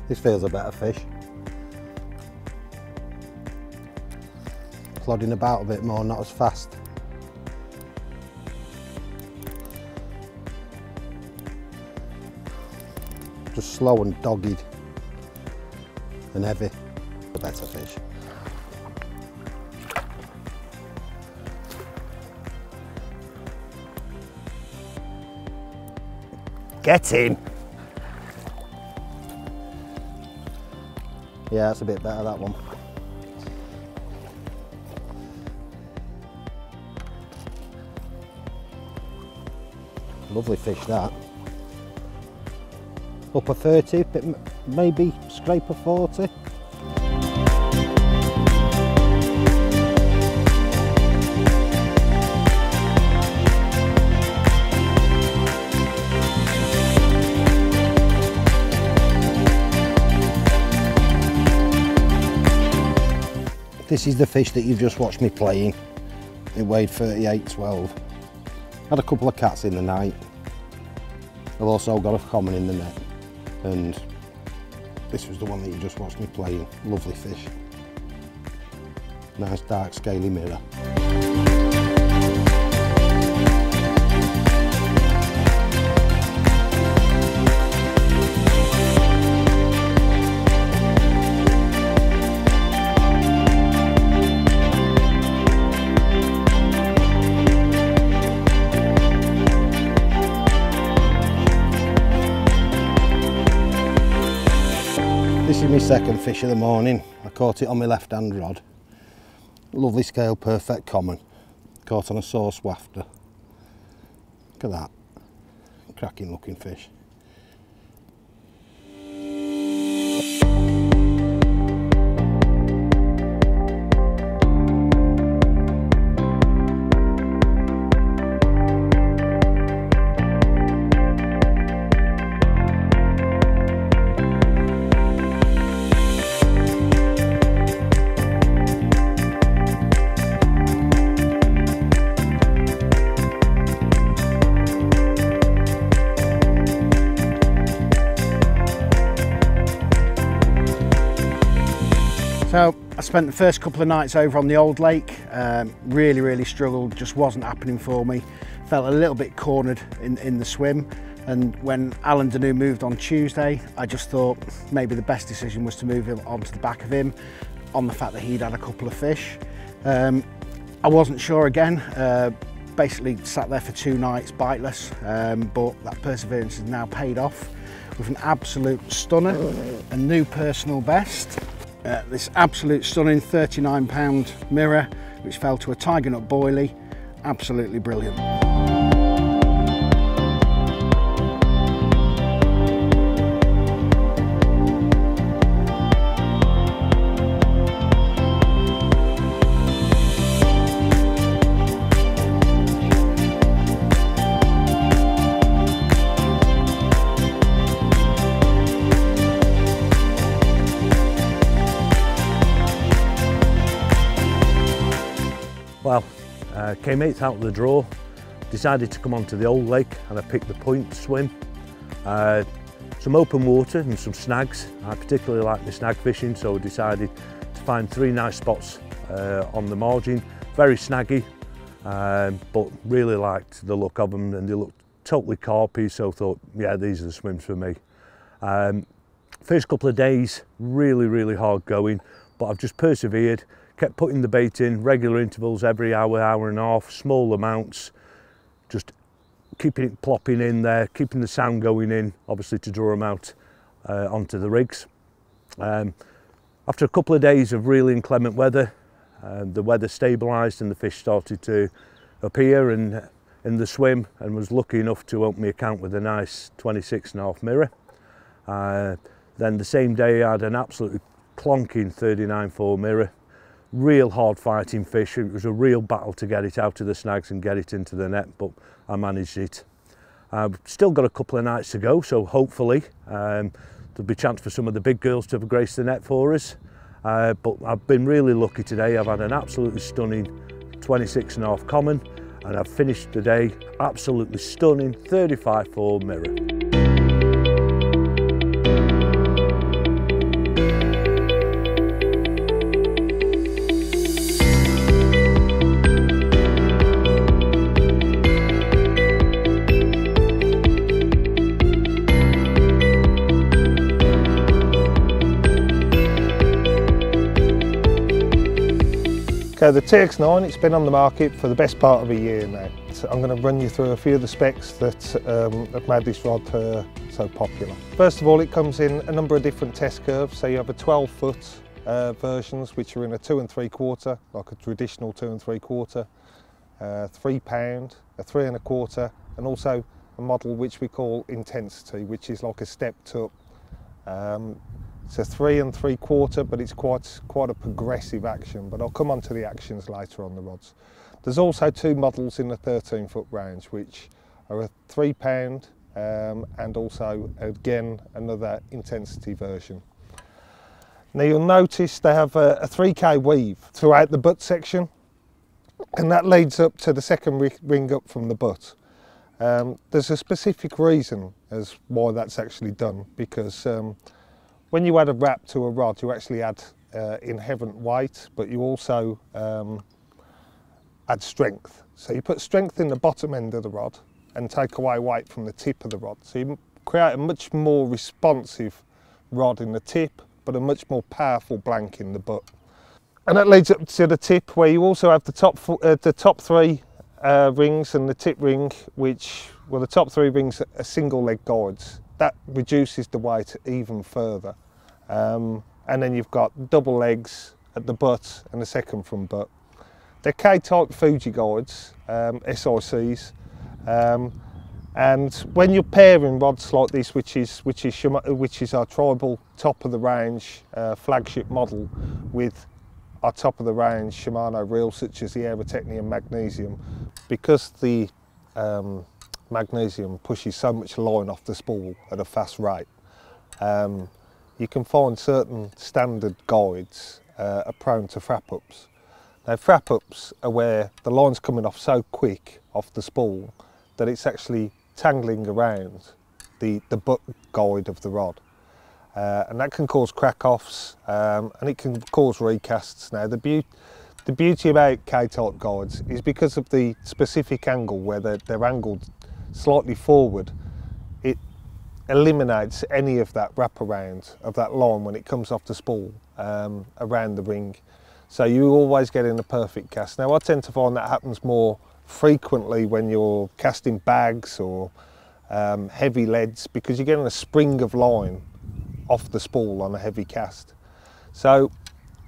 This feels a better fish. Plodding about a bit more, not as fast. Just slow and dogged and heavy. A better fish. Get in! Yeah, that's a bit better, that one. Lovely fish, that. Upper 30, but maybe scrape a 40. This is the fish that you've just watched me playing. It weighed 38.12. Had a couple of cats in the night. I've also got a common in the net. And this was the one that you just watched me playing. Lovely fish. Nice dark scaly mirror. This is my second fish of the morning. I caught it on my left hand rod. Lovely scale, perfect common. Caught on a sauce wafter. Look at that. Cracking looking fish. So I spent the first couple of nights over on the old lake, really struggled, just wasn't happening for me. Felt a little bit cornered in the swim, and when Alan Danu moved on Tuesday, I just thought maybe the best decision was to move him onto the back of him on the fact that he'd had a couple of fish. I wasn't sure again, basically sat there for 2 nights biteless, but that perseverance has now paid off with an absolute stunner, a new personal best. This absolute stunning 39-pound mirror, which fell to a tiger nut boilie, absolutely brilliant. Well, came 8th out of the draw, decided to come onto the old lake and I picked the point swim. Some open water and some snags. I particularly like the snag fishing, so I decided to find 3 nice spots on the margin. Very snaggy, but really liked the look of them and they looked totally carpy, so thought, yeah, these are the swims for me. First couple of days, really hard going, but I've just persevered. Kept putting the bait in, regular intervals, every hour, hour and a half, small amounts, just keeping it plopping in there, keeping the sound going in, obviously to draw them out onto the rigs. After a couple of days of really inclement weather, the weather stabilised and the fish started to appear in the swim, and was lucky enough to open my account with a nice 26.5 mirror. Then the same day I had an absolutely clonking 39.4 mirror. Real hard fighting fish. It was a real battle to get it out of the snags and get it into the net, but I managed it. I've still got a couple of nights to go, so hopefully there'll be a chance for some of the big girls to have graced the net for us. But I've been really lucky today. I've had an absolutely stunning 26.5 common, and I've finished the day absolutely stunning 35.4 mirror. Okay, the TX9, it's been on the market for the best part of a year now. So I'm going to run you through a few of the specs that have made this rod so popular. First of all, it comes in a number of different test curves. So you have a 12-foot versions, which are in a 2 3/4, like a traditional 2 3/4, £3, a 3 1/4, and also a model which we call Intensity, which is like a stepped up. It's a 3 3/4, but it's quite a progressive action, but I'll come on to the actions later on the rods. There's also 2 models in the 13-foot range, which are a £3 and also, again, another Intensity version. Now you'll notice they have a 3K weave throughout the butt section, and that leads up to the second ring up from the butt. There's a specific reason as why that's actually done, because when you add a wrap to a rod, you actually add inherent weight, but you also add strength. So you put strength in the bottom end of the rod and take away weight from the tip of the rod. So you create a much more responsive rod in the tip, but a much more powerful blank in the butt. And that leads up to the tip, where you also have the top 3 rings and the tip ring, which, well, the top 3 rings are single leg guides. That reduces the weight even further. And then you've got double legs at the butt and the second from butt. They're K-type Fuji guides, SICs, and when you're pairing rods like this, which is our tribal top of the range flagship model, with our top of the range Shimano reels such as the Aerotechnium Magnesium, because the magnesium pushes so much line off the spool at a fast rate, you can find certain standard guides are prone to frap ups. Now, frap ups are where the line's coming off so quick off the spool that it's actually tangling around the butt guide of the rod. and that can cause crack-offs, and it can cause recasts. Now the beauty about K-type guides is because of the specific angle where they're angled slightly forward, it eliminates any of that wraparound of that line when it comes off the spool around the ring. So you always get in a perfect cast. Now I tend to find that happens more frequently when you're casting bags or heavy leads, because you're getting a spring of line off the spool on a heavy cast. So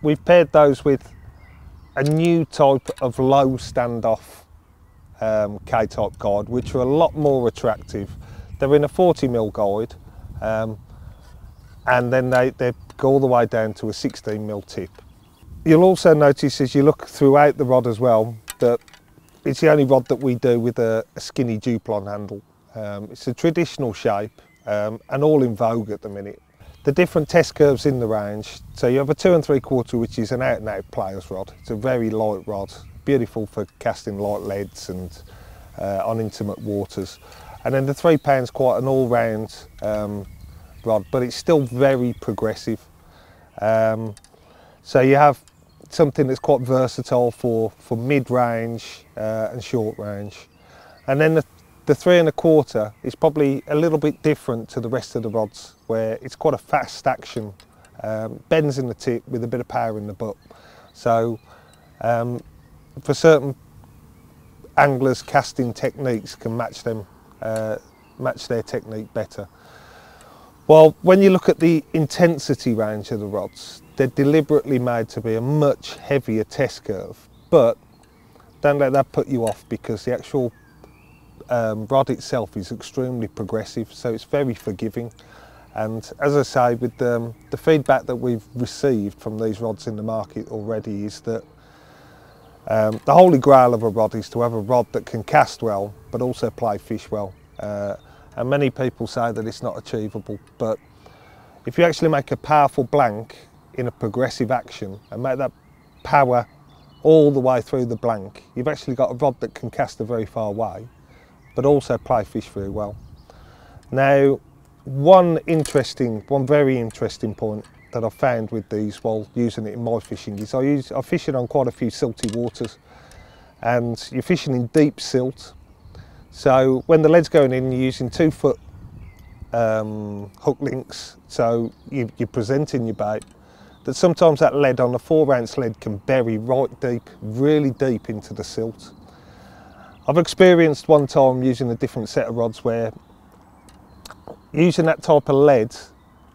we've paired those with a new type of low standoff K-type guide, which are a lot more attractive. They're in a 40mm guide, and then they go all the way down to a 16mm tip. You'll also notice as you look throughout the rod as well that it's the only rod that we do with a skinny Duplon handle. It's a traditional shape and all in vogue at the minute. The different test curves in the range, so you have a 2 3/4, which is an out and out player's rod. It's a very light rod, beautiful for casting light leads and on intimate waters. And then the 3 pound's quite an all-round rod, but it's still very progressive. So you have something that's quite versatile for mid-range and short range. And then the 3 1/4 is probably a little bit different to the rest of the rods, where it's quite a fast action, bends in the tip with a bit of power in the butt. So for certain anglers, casting techniques can match them, match their technique better. Well, when you look at the intensity range of the rods, they're deliberately made to be a much heavier test curve, but don't let that put you off, because the actual rod itself is extremely progressive, so it's very forgiving. And as I say, with the feedback that we've received from these rods in the market already is that the holy grail of a rod is to have a rod that can cast well but also play fish well. And many people say that it's not achievable, but if you actually make a powerful blank in a progressive action and make that power all the way through the blank, you've actually got a rod that can cast a very far way but also play fish very well. Now, one very interesting point that I've found with these while using it in my fishing is I fish it on quite a few silty waters, and you're fishing in deep silt. So when the lead's going in, you're using 2 foot hook links, so you're presenting your bait. That sometimes that lead on a 4-ounce lead can bury right deep, really deep into the silt. I've experienced one time using a different set of rods where using that type of lead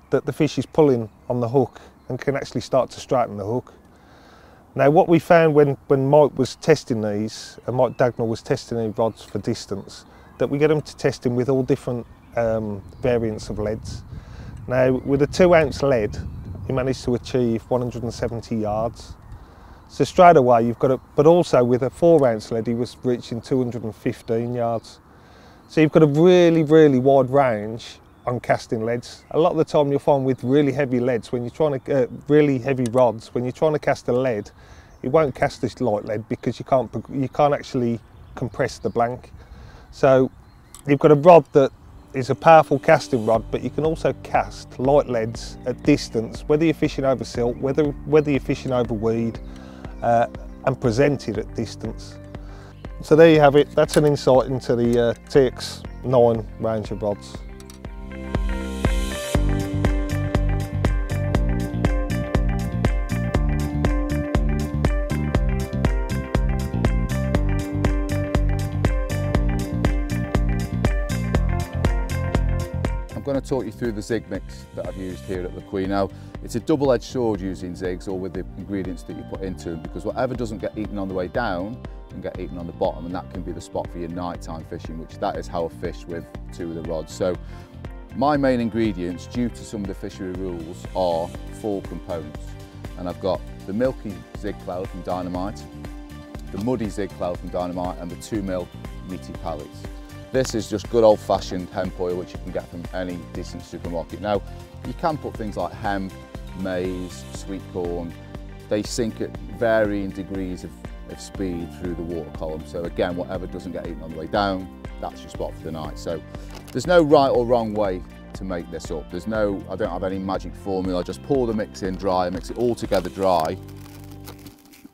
that the fish is pulling on the hook and can actually start to straighten the hook. Now what we found when Mike was testing these, and Mike Dagnall was testing these rods for distance, that we get them to testing with all different variants of leads. Now with a 2-ounce lead, he managed to achieve 170 yards. So straight away you've got it, but also with a 4-ounce lead he was reaching 215 yards. So you've got a really, really wide range on casting leads. A lot of the time you'll find with really heavy leads, when you're trying to, really heavy rods, when you're trying to cast a lead, it won't cast this light lead because you can't actually compress the blank. So you've got a rod that is a powerful casting rod, but you can also cast light leads at distance, whether you're fishing over silt, whether you're fishing over weed, and present it at distance. So there you have it. That's an insight into the TX9 range of rods. I'm going to talk you through the zig mix that I've used here at Le Quay. Now, it's a double-edged sword using zigs, or with the ingredients that you put into them, because whatever doesn't get eaten on the way down can get eaten on the bottom, and that can be the spot for your nighttime fishing, which that is how I fish with 2 of the rods. So my main ingredients, due to some of the fishery rules, are 4 components. And I've got the milky zig cloud from Dynamite, the muddy zig cloud from Dynamite, and the 2mm meaty pellets. This is just good old-fashioned hemp oil, which you can get from any decent supermarket. Now, you can put things like hemp, maize, sweet corn. They sink at varying degrees of speed through the water column. So again, whatever doesn't get eaten on the way down, that's your spot for the night. So there's no right or wrong way to make this up. There's no, I don't have any magic formula. I just pour the mix in dry, mix it all together dry,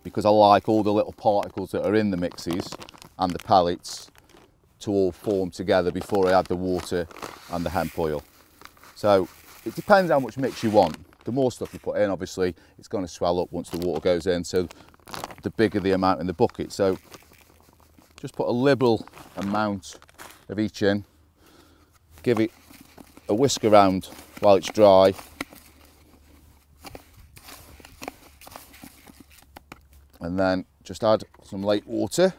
because I like all the little particles that are in the mixes and the pellets to all form together before I add the water and the hemp oil. So it depends how much mix you want. The more stuff you put in, obviously, it's going to swell up once the water goes in, so the bigger the amount in the bucket. So just put a liberal amount of each in, give it a whisk around while it's dry, and then just add some lake water.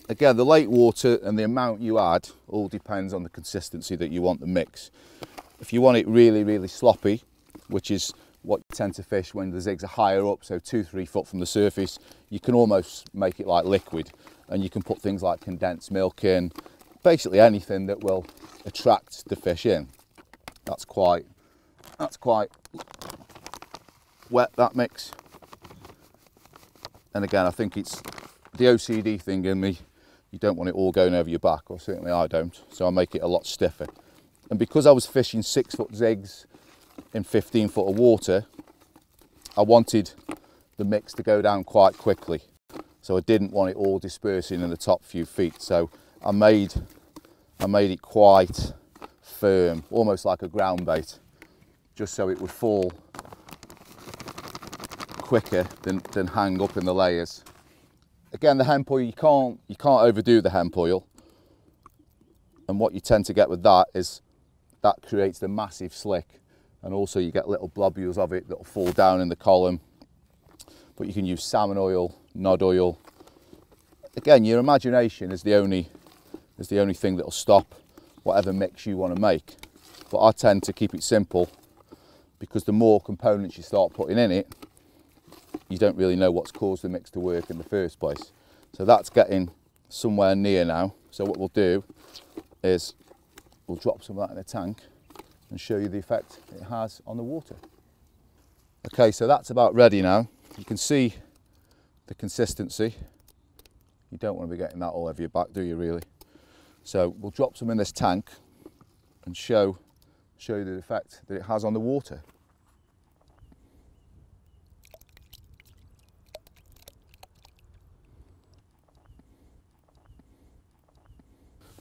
Again, the lake water and the amount you add all depends on the consistency that you want the mix. If you want it really, really sloppy, which is what you tend to fish when the zigs are higher up, so 2-3 foot from the surface, you can almost make it like liquid, and you can put things like condensed milk in, basically anything that will attract the fish in. That's quite wet, that mix. And again, I think it's the OCD thing in me. You don't want it all going over your back, or certainly I don't, so I make it a lot stiffer. And because I was fishing 6 foot zigs in 15 foot of water, I wanted the mix to go down quite quickly. So I didn't want it all dispersing in the top few feet. So I made it quite firm, almost like a ground bait, just so it would fall quicker than hang up in the layers. Again, the hemp oil, you can't overdo the hemp oil. And what you tend to get with that is that creates the massive slick. And also you get little globules of it that will fall down in the column. But you can use salmon oil, nod oil. Again, your imagination is the only thing that will stop whatever mix you want to make. But I tend to keep it simple, because the more components you start putting in it, you don't really know what's caused the mix to work in the first place. So that's getting somewhere near now. So what we'll do is we'll drop some of that in a tank and show you the effect it has on the water. Okay, so that's about ready now. You can see the consistency. You don't want to be getting that all over your back, do you really? So we'll drop some in this tank and show you the effect that it has on the water.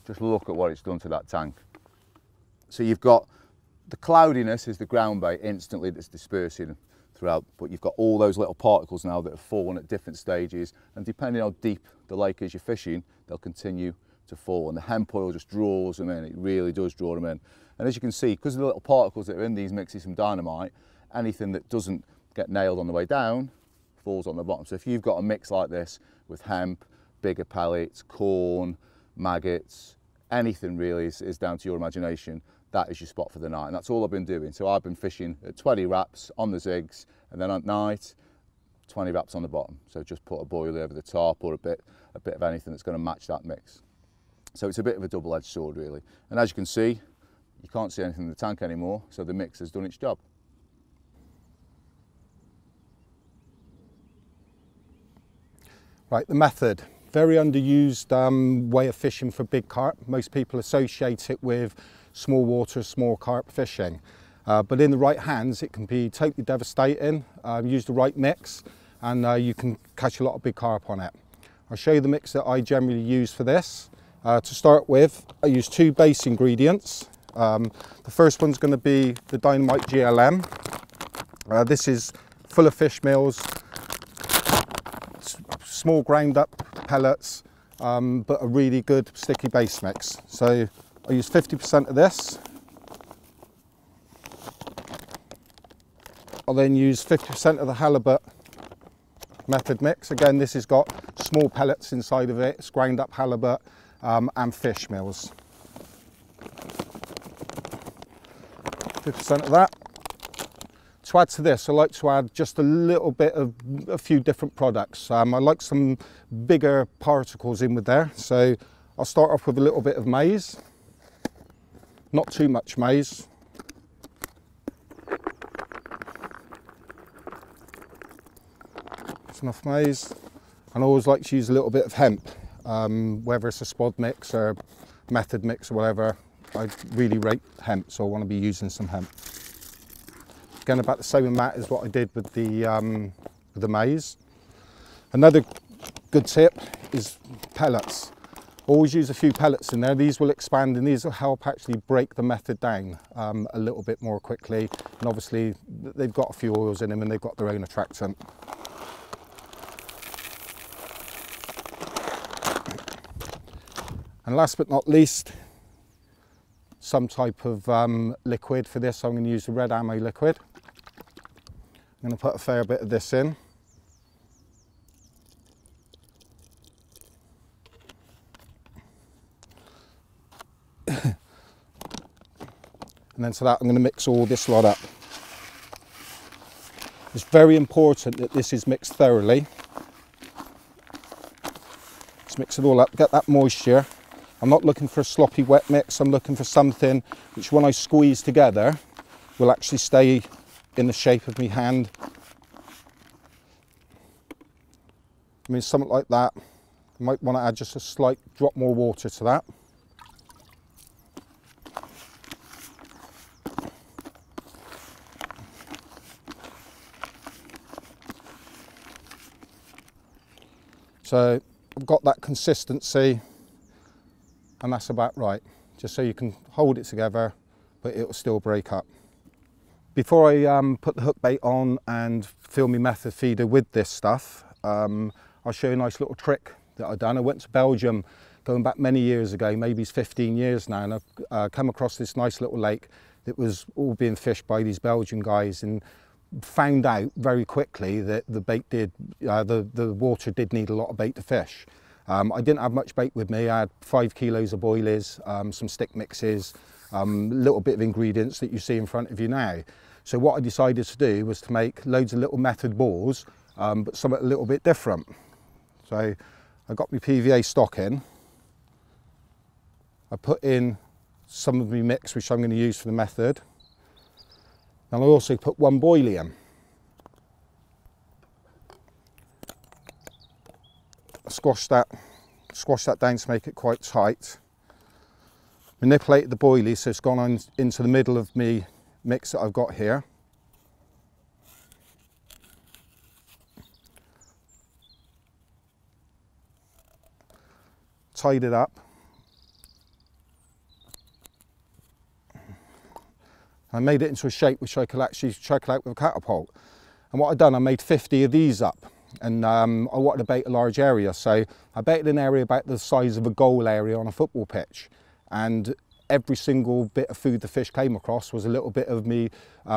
Just look at what it's done to that tank. So you've got the cloudiness is the ground bait instantly that's dispersing throughout, but you've got all those little particles now that have fallen at different stages, and depending on how deep the lake is you're fishing, they'll continue to fall, and the hemp oil just draws them in. It really does draw them in. And as you can see, because of the little particles that are in these mixes from dynamite, anything that doesn't get nailed on the way down falls on the bottom. So if you've got a mix like this with hemp, bigger pellets, corn, maggots, anything really is down to your imagination. That is your spot for the night, and that's all I've been doing. So I've been fishing at 20 wraps on the zigs, and then at night 20 wraps on the bottom. So just put a boilie over the top, or a bit of anything that's going to match that mix. So it's a bit of a double-edged sword really. And as you can see, you can't see anything in the tank anymore, so the mix has done its job. Right, the method. Very underused way of fishing for big carp. Most people associate it with small water, small carp fishing. But in the right hands, it can be totally devastating. Use the right mix and you can catch a lot of big carp on it. I'll show you the mix that I generally use for this. To start with, I use 2 base ingredients. The first one's going to be the Dynamite GLM. This is full of fish meals, small ground up pellets, but a really good sticky base mix. So I use 50% of this. I'll then use 50% of the halibut method mix. Again, this has got small pellets inside of it. It's ground up halibut and fish meals. 50% of that. To add to this, I like to add just a little bit of a few different products. I like some bigger particles in with there. So I'll start off with a little bit of maize. Not too much maize. That's enough maize. And I always like to use a little bit of hemp, whether it's a spod mix or method mix or whatever, I really rate hemp, so I want to be using some hemp. Again, about the same amount as what I did with the maize. Another good tip is pellets. Always use a few pellets in there. These will expand and these will help actually break the method down a little bit more quickly. And obviously they've got a few oils in them and they've got their own attractant. And last but not least, some type of liquid for this. So I'm going to use the red ammo liquid. I'm going to put a fair bit of this in. And then to that I'm going to mix all this lot up. It's very important that this is mixed thoroughly. Let's mix it all up, get that moisture. I'm not looking for a sloppy wet mix, I'm looking for something which when I squeeze together will actually stay in the shape of my hand. I mean, something like that. You might want to add just a slight drop more water to that. So I've got that consistency and that's about right, just so you can hold it together but it will still break up. Before I put the hook bait on and fill my method feeder with this stuff, I'll show you a nice little trick that I've done. I went to Belgium going back many years ago, maybe it's 15 years now, and I've come across this nice little lake that was all being fished by these Belgian guys, and found out very quickly that the bait did, the water did need a lot of bait to fish. I didn't have much bait with me. I had 5 kilos of boilies, some stick mixes, a little bit of ingredients that you see in front of you now. So what I decided to do was to make loads of little method balls, but something a little bit different. So I got my PVA stock in. I put in some of my mix, which I'm going to use for the method. And I also put 1 boilie in. Squash that down to make it quite tight. Manipulated the boilie so it's gone on into the middle of me mix that I've got here. Tied it up. I made it into a shape which I could actually check out with a catapult. And what I've done, I made 50 of these up. And I wanted to bait a large area, so I baited an area about the size of a goal area on a football pitch. And every single bit of food the fish came across was a little bit of me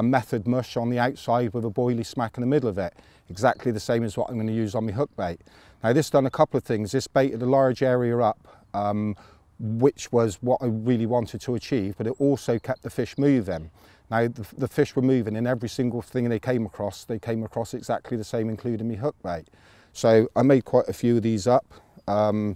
method mush on the outside with a boilie smack in the middle of it. Exactly the same as what I'm going to use on my hook bait. Now this done a couple of things. This baited a large area up, which was what I really wanted to achieve, but it also kept the fish moving. Now the fish were moving, and every single thing they came across exactly the same, including me hook bait. So I made quite a few of these up. They're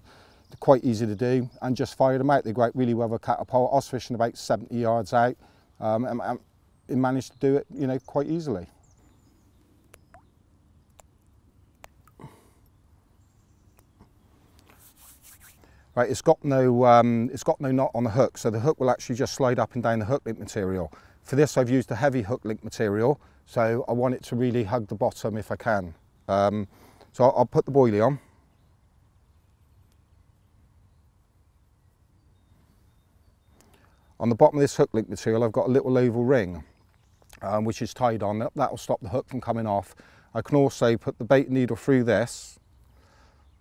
quite easy to do, and just fired them out. They go out really well with a catapult. I was fishing about 70 yards out, and it managed to do it, you know, quite easily. Right, it's got no knot on the hook, so the hook will actually just slide up and down the hook link material. For this, I've used a heavy hook link material, so I want it to really hug the bottom if I can. So I'll put the boilie on. On the bottom of this hook link material, I've got a little oval ring, which is tied on. That will stop the hook from coming off. I can also put the bait needle through this,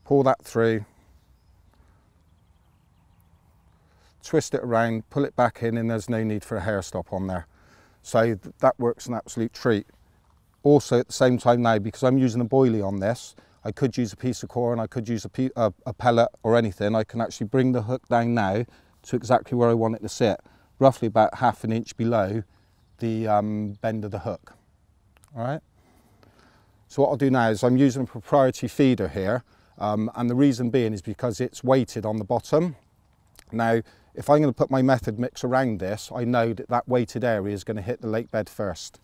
pull that through, twist it around, pull it back in, and there's no need for a hair stop on there. So that works an absolute treat. Also at the same time now, because I'm using a boilie on this, I could use a piece of corn, I could use a pellet or anything. I can actually bring the hook down now to exactly where I want it to sit, roughly about ½ an inch below the bend of the hook. All right. So what I'll do now is I'm using a proprietary feeder here, and the reason being is because it's weighted on the bottom. Now, if I'm going to put my method mix around this, I know that that weighted area is going to hit the lake bed first.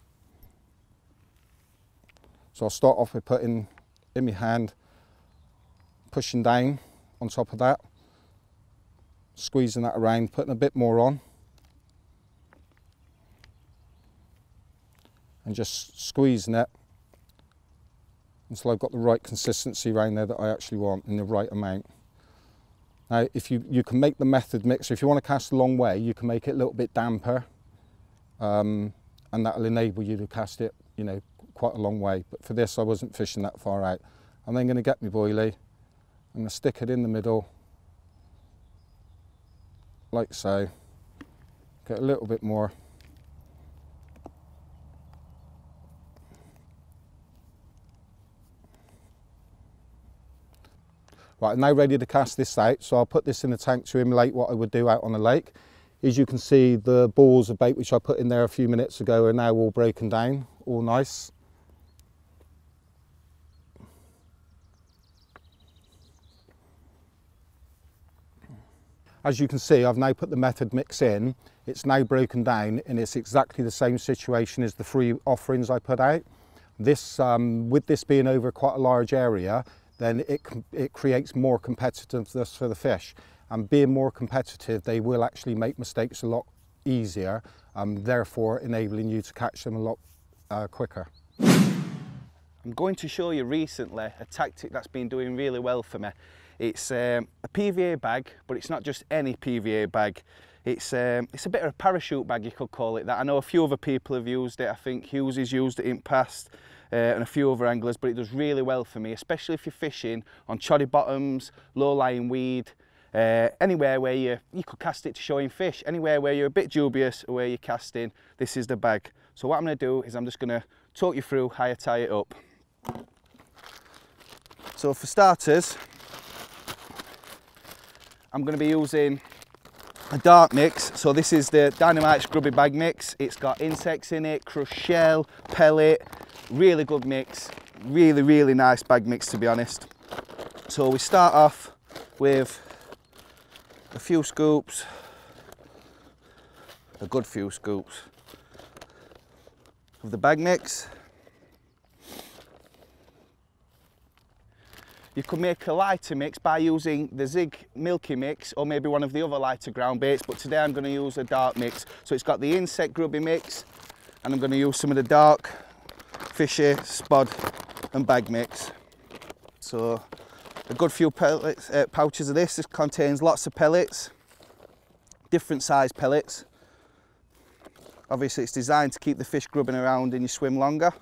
So I'll start off with putting in my hand, pushing down on top of that, squeezing that around, putting a bit more on. And just squeezing it until I've got the right consistency around there that I actually want in the right amount. Now, if you can make the method mixer, if you want to cast a long way, you can make it a little bit damper, and that'll enable you to cast it, you know, quite a long way. But for this, I wasn't fishing that far out. I'm then going to get my boilie, I'm going to stick it in the middle, like so, get a little bit more. Right, I'm now ready to cast this out, so I'll put this in the tank to emulate what I would do out on the lake. As you can see, the balls of bait which I put in there a few minutes ago are now all broken down, all nice. As you can see, I've now put the method mix in. It's now broken down and it's exactly the same situation as the free offerings I put out. This, with this being over quite a large area, then it creates more competitiveness for the fish. And being more competitive, they will actually make mistakes a lot easier, therefore enabling you to catch them a lot quicker. I'm going to show you recently a tactic that's been doing really well for me. It's a PVA bag, but it's not just any PVA bag. It's a bit of a parachute bag, you could call it that. I know a few other people have used it. I think Hughes has used it in past. And a few other anglers, but it does really well for me, especially if you're fishing on choddy bottoms, low-lying weed, anywhere where you could cast it to showing fish, anywhere where you're a bit dubious where you're casting, this is the bag. So what I'm going to do is I'm just going to talk you through how I tie it up. So for starters, I'm going to be using a dark mix. So this is the Dynamite Scrubby bag mix. It's got insects in it, crushed shell, pellet. Really good mix, really nice bag mix, to be honest. So we start off with a few scoops, a good few scoops of the bag mix. You could make a lighter mix by using the Zig Milky Mix or maybe one of the other lighter ground baits, but today I'm going to use a dark mix. So it's got the insect grubby mix and I'm going to use some of the dark fishy, spod and bag mix. So a good few pellets, pouches of this. This contains lots of pellets, different size pellets. Obviously it's designed to keep the fish grubbing around and you swim longer.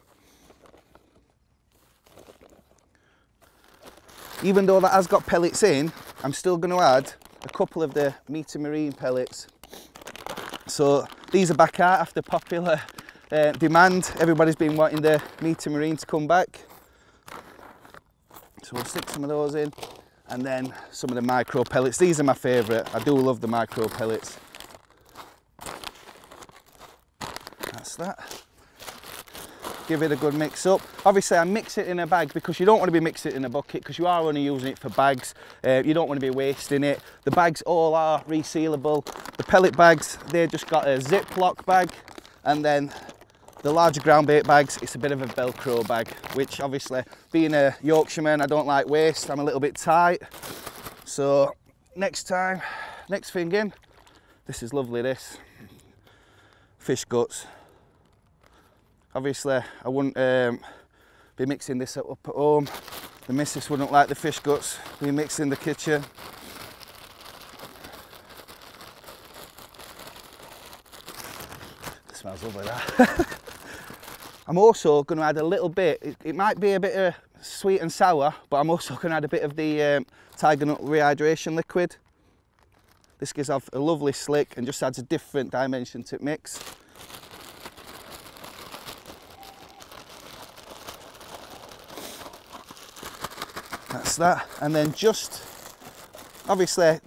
Even though that has got pellets in, I'm still going to add a couple of the Meter Marine pellets. So these are back out after popular demand. Everybody's been wanting the Meter Marine to come back. So we'll stick some of those in and then some of the micro pellets. These are my favourite. I do love the micro pellets. That's that. Give it a good mix up. Obviously I mix it in a bag because you don't want to be mixing it in a bucket because you are only using it for bags. You don't want to be wasting it. The bags all are resealable. The pellet bags, they've just got a Ziploc bag, and then the larger ground bait bags, it's a bit of a Velcro bag, which obviously being a Yorkshireman, I don't like waste. I'm a little bit tight. So next thing in, this is lovely, this. Fish guts. Obviously, I wouldn't be mixing this up at home. The missus wouldn't like the fish guts being mixed in the kitchen. It smells lovely, that. I'm also going to add a little bit, it might be a bit of sweet and sour, but I'm also going to add a bit of the Tiger Nut rehydration liquid. This gives off a lovely slick and just adds a different dimension to the mix. That's that. And then just, obviously,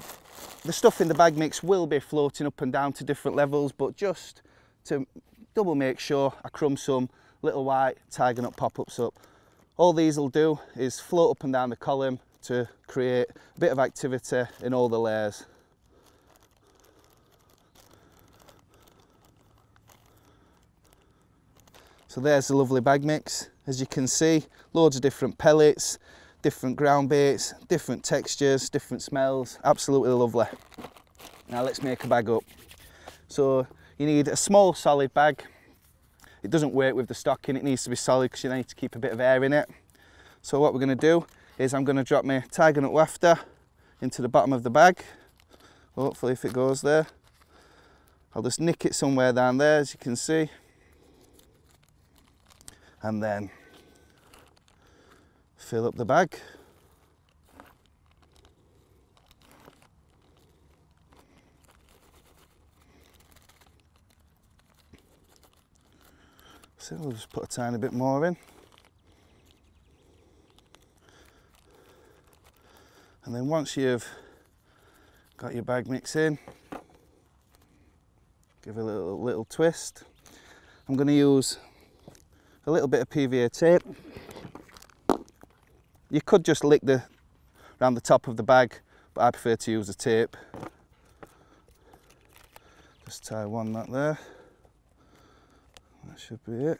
the stuff in the bag mix will be floating up and down to different levels, but just to double make sure, I crumb some little white Tiger Nut pop-ups up. All these will do is float up and down the column to create a bit of activity in all the layers. So there's the lovely bag mix. As you can see, loads of different pellets, different ground baits, different textures, different smells, absolutely lovely. Now let's make a bag up. So you need a small solid bag. It doesn't work with the stocking, it needs to be solid because you need to keep a bit of air in it. So what we're going to do is I'm going to drop my tiger nut wafter into the bottom of the bag. Hopefully if it goes there. I'll just nick it somewhere down there, as you can see. And then fill up the bag. So we'll just put a tiny bit more in. And then once you've got your bag mix in, give it a little twist. I'm going to use a little bit of PVA tape. You could just lick around the top of the bag, but I prefer to use the tape. Just tie one knot there. That should be it.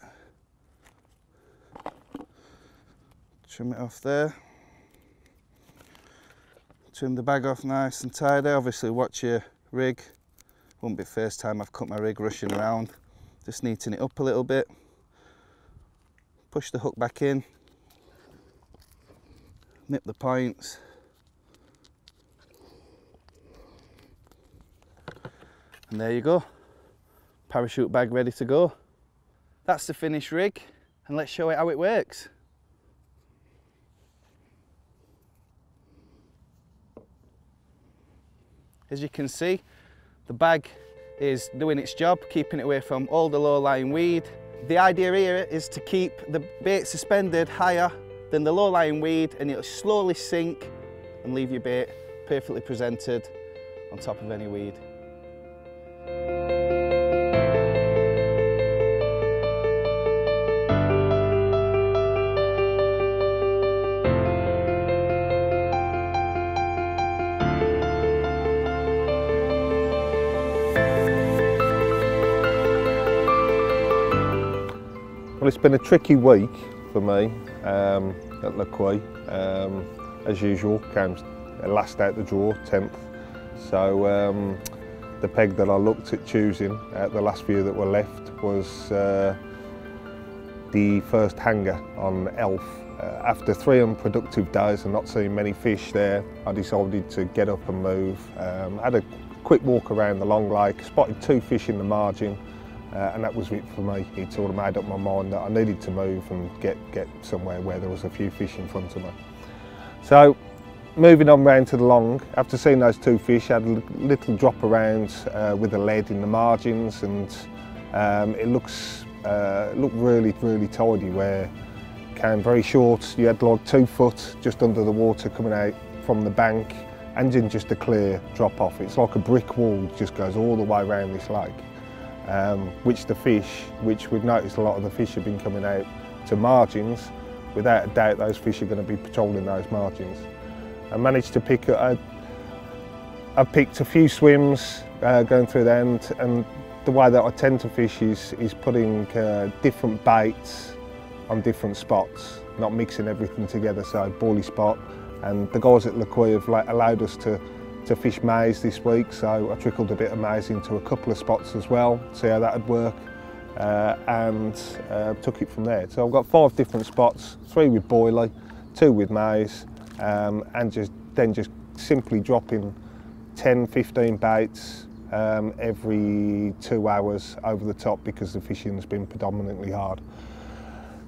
Trim it off there. Trim the bag off nice and tidy. Obviously watch your rig. Won't be the first time I've cut my rig rushing around. Just neaten it up a little bit. Push the hook back in. Nip the points. And there you go. Parachute bag ready to go. That's the finished rig, and let's show it how it works. As you can see, the bag is doing its job, keeping it away from all the low-lying weed. The idea here is to keep the bait suspended higher than the low-lying weed, and it'll slowly sink and leave your bait perfectly presented on top of any weed. Well, it's been a tricky week for me at Le Quay. As usual, came last out the draw, 10th. So the peg that I looked at choosing at the last few that were left was the first hanger on Elf. After 3 unproductive days and not seeing many fish there, I decided to get up and move. Had a quick walk around the long lake, spotted 2 fish in the margin. And that was it for me. It sort of made up my mind that I needed to move and get somewhere where there was a few fish in front of me. So moving on round to the long, after seeing those 2 fish, I had a little drop around with the lead in the margins, and it looked really tidy, where it came very short. You had like 2 foot just under the water coming out from the bank, and then just a clear drop off. It's like a brick wall, just goes all the way around this lake. Which we've noticed a lot of the fish have been coming out to margins. Without a doubt, those fish are going to be patrolling those margins. I managed to pick I picked a few swims going through there, and the way that I tend to fish is putting different baits on different spots, not mixing everything together. So boilie spot, and the guys at Le Quay have allowed us to fish maize this week, so I trickled a bit of maize into a couple of spots as well, see how that would work, and took it from there. So I've got 5 different spots, 3 with boilie, 2 with maize, and just simply dropping 10-15 baits every 2 hours over the top, because the fishing's been predominantly hard.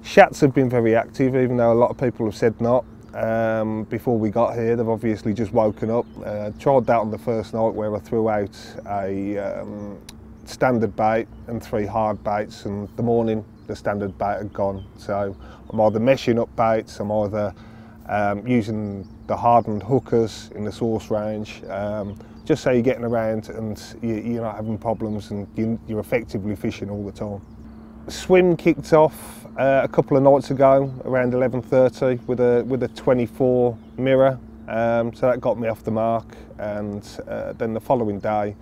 Shats have been very active, even though a lot of people have said not. Before we got here, they've obviously just woken up. Tried that on the first night, where I threw out a standard bait and 3 hard baits, and the morning the standard bait had gone. So I'm either meshing up baits, I'm either using the hardened hookers in the source range, just so you're getting around and you're not having problems, and you're effectively fishing all the time. Swim kicked off a couple of nights ago around 11:30 with a 24 mirror, so that got me off the mark, and then the following day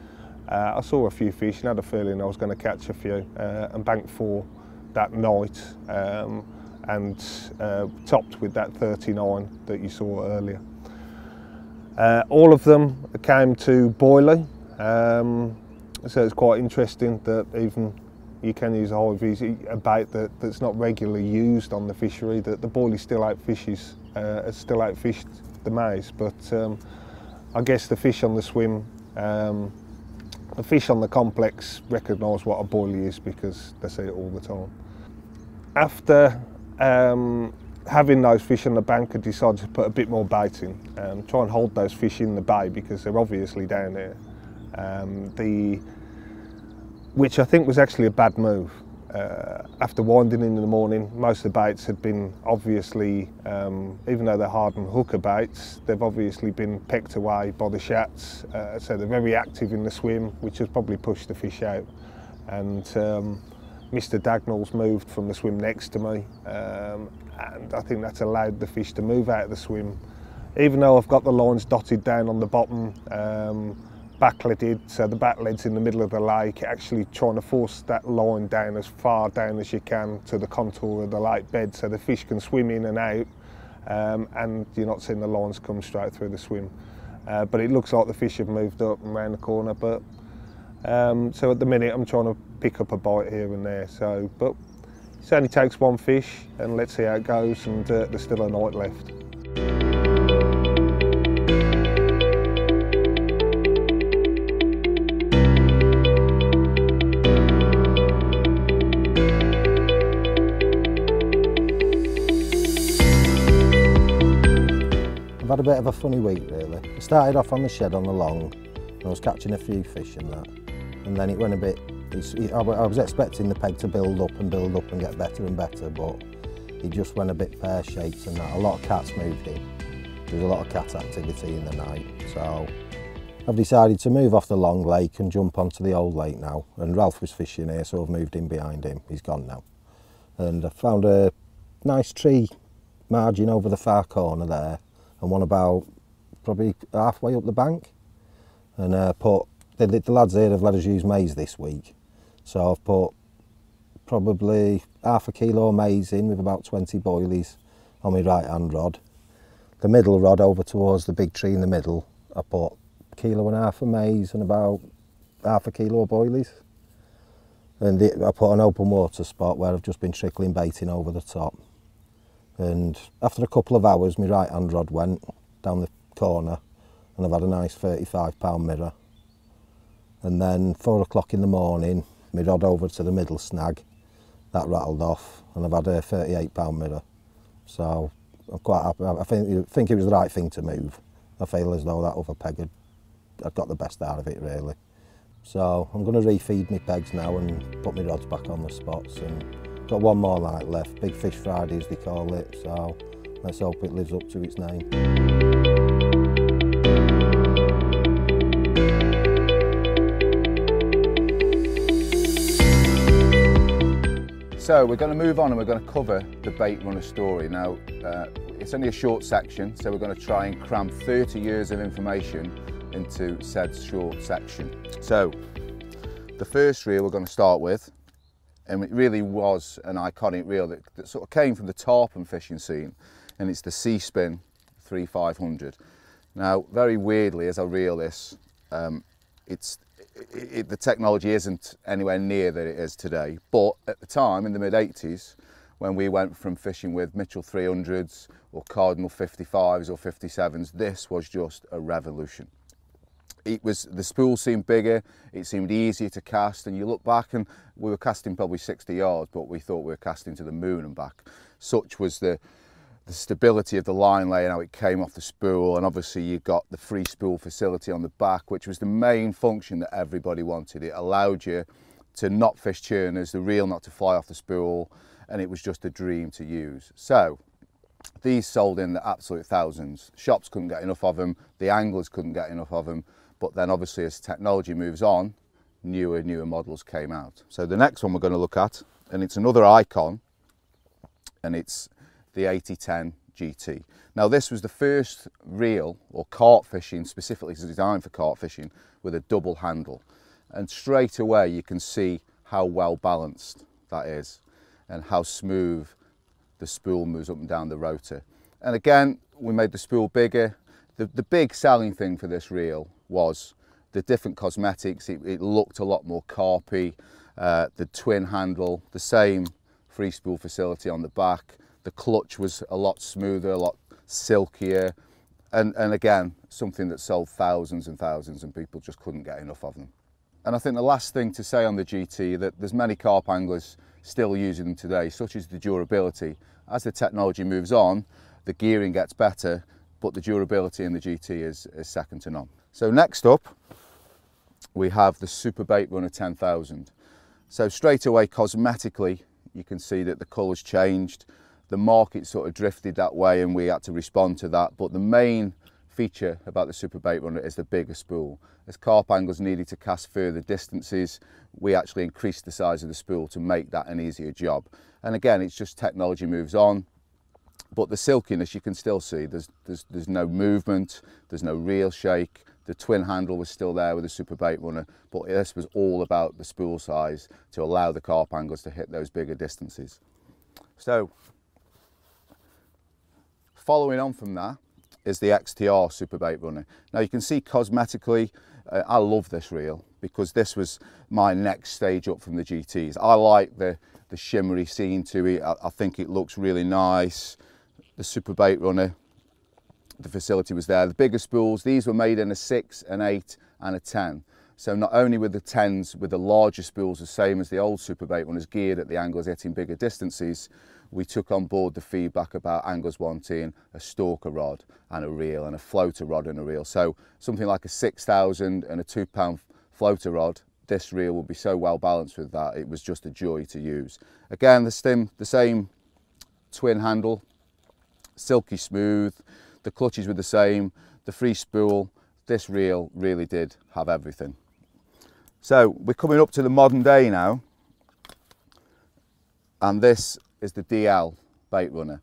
I saw a few fish and had a feeling I was going to catch a few, and banked 4 that night, and topped with that 39 that you saw earlier. All of them came to boilie. So it's quite interesting that even you can use a high vis, a bait that's not regularly used on the fishery, that the boilie still outfishes, still outfished the maize, but I guess the fish on the swim, the fish on the complex recognise what a boilie is because they see it all the time. After having those fish on the bank, I decided to put a bit more bait in, try and hold those fish in the bay because they're obviously down there. Which I think was actually a bad move. After winding in the morning, most of the baits had been obviously, even though they're hardened hooker baits, they've obviously been pecked away by the shats, so they're very active in the swim, which has probably pushed the fish out. And Mr. Dagnall's moved from the swim next to me, and I think that's allowed the fish to move out of the swim. Even though I've got the lines dotted down on the bottom, backleaded, so the back lead's in the middle of the lake, actually trying to force that line down as far down as you can to the contour of the lake bed so the fish can swim in and out, and you're not seeing the lines come straight through the swim. But it looks like the fish have moved up and round the corner, but so at the minute I'm trying to pick up a bite here and there, so but it only takes one fish and let's see how it goes, and there's still a night left. I've had a bit of a funny week really. I started off on the shed on the long and I was catching a few fish and that, and then it went a bit, I was expecting the peg to build up and get better and better, but it just went a bit pear-shaped and that. A lot of cats moved in. There was a lot of cat activity in the night, so I've decided to move off the long lake and jump onto the old lake now, and Ralph was fishing here so I've moved in behind him. He's gone now, and I found a nice tree margin over the far corner there, and one about probably halfway up the bank, and the lads here have let us use maize this week, so I've put probably half a kilo of maize in with about 20 boilies on my right hand rod. The middle rod over towards the big tree in the middle, I put 1.5 kilos of maize and about half a kilo of boilies, and I put an open water spot where I've just been trickling baiting over the top. And after a couple of hours my right hand rod went down the corner and I've had a nice 35-pound mirror, and then 4 o'clock in the morning my rod over to the middle snag, that rattled off and I've had a 38-pound mirror, so I'm quite happy. I think it was the right thing to move. I feel as though that other peg I'd got the best out of it really. So I'm going to refeed my pegs now and put my rods back on the spots, and got one more night left, Big Fish Friday as they call it, so let's hope it lives up to its name. So we're going to move on and we're going to cover the bait runner story. Now it's only a short section, so we're going to try and cram 30 years of information into said short section. So the first reel we're going to start with, and it really was an iconic reel that sort of came from the tarpon fishing scene, and it's the Seaspin 3500. Now, very weirdly, as I reel this, the technology isn't anywhere near that it is today, but at the time, in the mid-80s, when we went from fishing with Mitchell 300s or Cardinal 55s or 57s, this was just a revolution. The spool seemed bigger, it seemed easier to cast, and you look back and we were casting probably 60 yards, but we thought we were casting to the moon and back. Such was the stability of the line lay and how it came off the spool, and obviously you got the free spool facility on the back, which was the main function that everybody wanted. It allowed you to not fish churners, the reel not to fly off the spool, and it was just a dream to use. So these sold in the absolute thousands. Shops couldn't get enough of them, the anglers couldn't get enough of them. But then obviously as technology moves on, newer models came out. So the next one we're going to look at, and it's another icon, and it's the 8010 GT. Now this was the first reel, or carp fishing, specifically designed for carp fishing, with a double handle. And straight away you can see how well balanced that is, and how smooth the spool moves up and down the rotor. And again, we made the spool bigger. The big selling thing for this reel was the different cosmetics, it looked a lot more carpy. The twin handle, the same free spool facility on the back. The clutch was a lot smoother, a lot silkier. And again, something that sold thousands and thousands, and people just couldn't get enough of them. And I think the last thing to say on the GT, that there's many carp anglers still using them today, such as the durability. As the technology moves on, the gearing gets better, but the durability in the GT is second to none. So next up, we have the Super Bait Runner 10,000. So straight away, cosmetically, you can see that the colour's changed. The market sort of drifted that way and we had to respond to that. But the main feature about the Super Bait Runner is the bigger spool. As carp anglers needed to cast further distances, we actually increased the size of the spool to make that an easier job. And again, it's just technology moves on, but the silkiness you can still see. There's no movement, there's no reel shake. The twin handle was still there with the Super Bait Runner, but this was all about the spool size to allow the carp anglers to hit those bigger distances. So, following on from that is the XTR Super Bait Runner. Now you can see cosmetically, I love this reel because this was my next stage up from the GTs. I like the shimmery scene to it. I think it looks really nice. The Super Bait Runner, the facility was there. The bigger spools, these were made in a 6, an 8 and a 10. So not only were the 10s with the larger spools the same as the old Super Bait Runners, geared at the anglers hitting bigger distances, we took on board the feedback about anglers wanting a stalker rod and a reel and a floater rod and a reel. So something like a 6,000 and a 2-pound floater rod, this reel will be so well balanced with that, it was just a joy to use. Again, the same twin handle, silky smooth, the clutches were the same, the free spool. This reel really did have everything. So we're coming up to the modern day now, and this is the DL Bait Runner.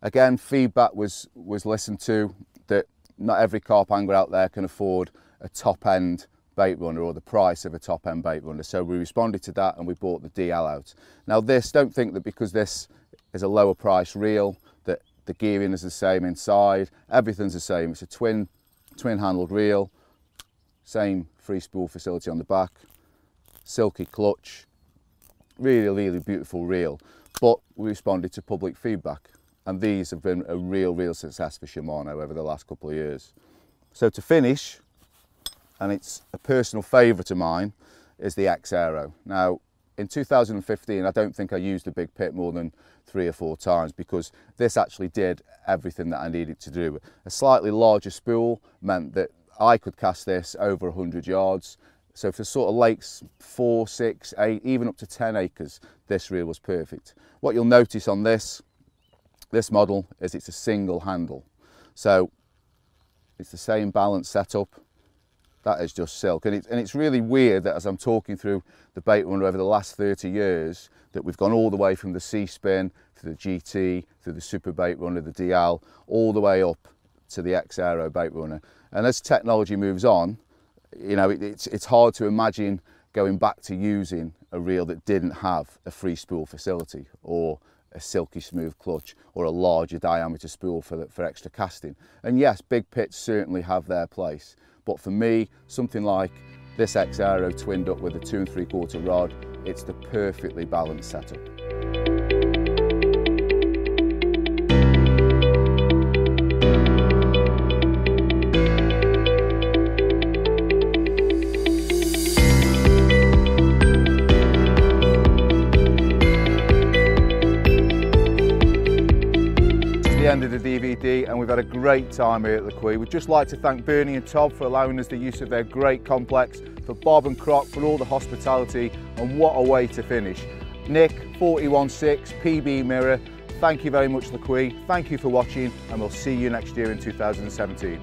Again, feedback was listened to, that not every carp angler out there can afford a top-end bait runner or the price of a top-end bait runner. So we responded to that and we bought the DL out. Now this, don't think that because this is a lower price reel that the gearing is the same inside. Everything's the same. It's a twin handled reel, same free spool facility on the back, silky clutch, really beautiful reel. But we responded to public feedback, and these have been a real success for Shimano over the last couple of years. So to finish, and it's a personal favourite of mine, is the X-Aero. Now in 2015 I don't think I used the big pit more than 3 or 4 times, because this actually did everything that I needed to do. A slightly larger spool meant that I could cast this over 100 yards. So for sort of lakes 4, 6, 8, even up to 10 acres, this reel was perfect. What you'll notice on this model is it's a single handle. So it's the same balance setup. That is just silk. And it's really weird that as I'm talking through the Bait Runner over the last 30 years, that we've gone all the way from the C-Spin to the GT, to the Super Bait Runner, the DL, all the way up to the X-Aero Bait Runner. And as technology moves on, you know, it's hard to imagine going back to using a reel that didn't have a free spool facility or a silky smooth clutch or a larger diameter spool for extra casting. And yes, big pits certainly have their place, but for me, something like this X-Aero twinned up with a 2 3/4 rod, it's the perfectly balanced setup. End of the DVD, and we've had a great time here at the Quay. We'd just like to thank Bernie and Todd for allowing us the use of their great complex, for Bob and Croc for all the hospitality, and what a way to finish. Nick, 416 PB Mirror, thank you very much, the Quay. Thank you for watching, and we'll see you next year in 2017.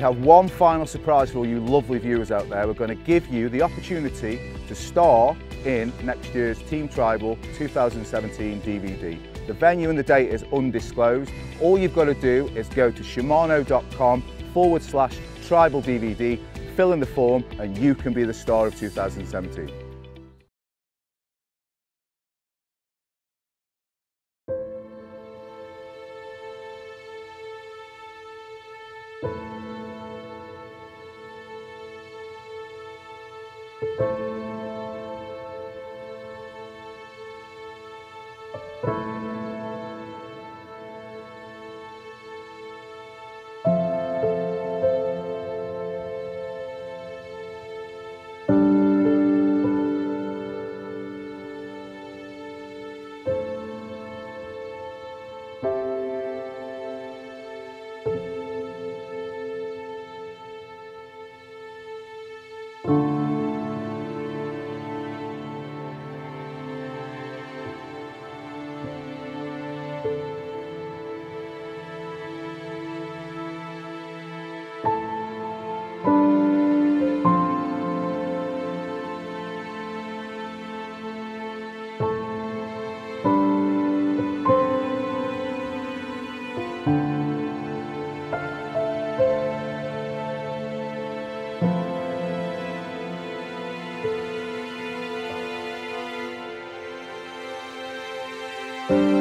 have one final surprise for all you lovely viewers out there. We're going to give you the opportunity to star in next year's Team Tribal 2017 DVD. The venue and the date is undisclosed. All you've got to do is go to shimano.com/tribal DVD, fill in the form, and you can be the star of 2017. you.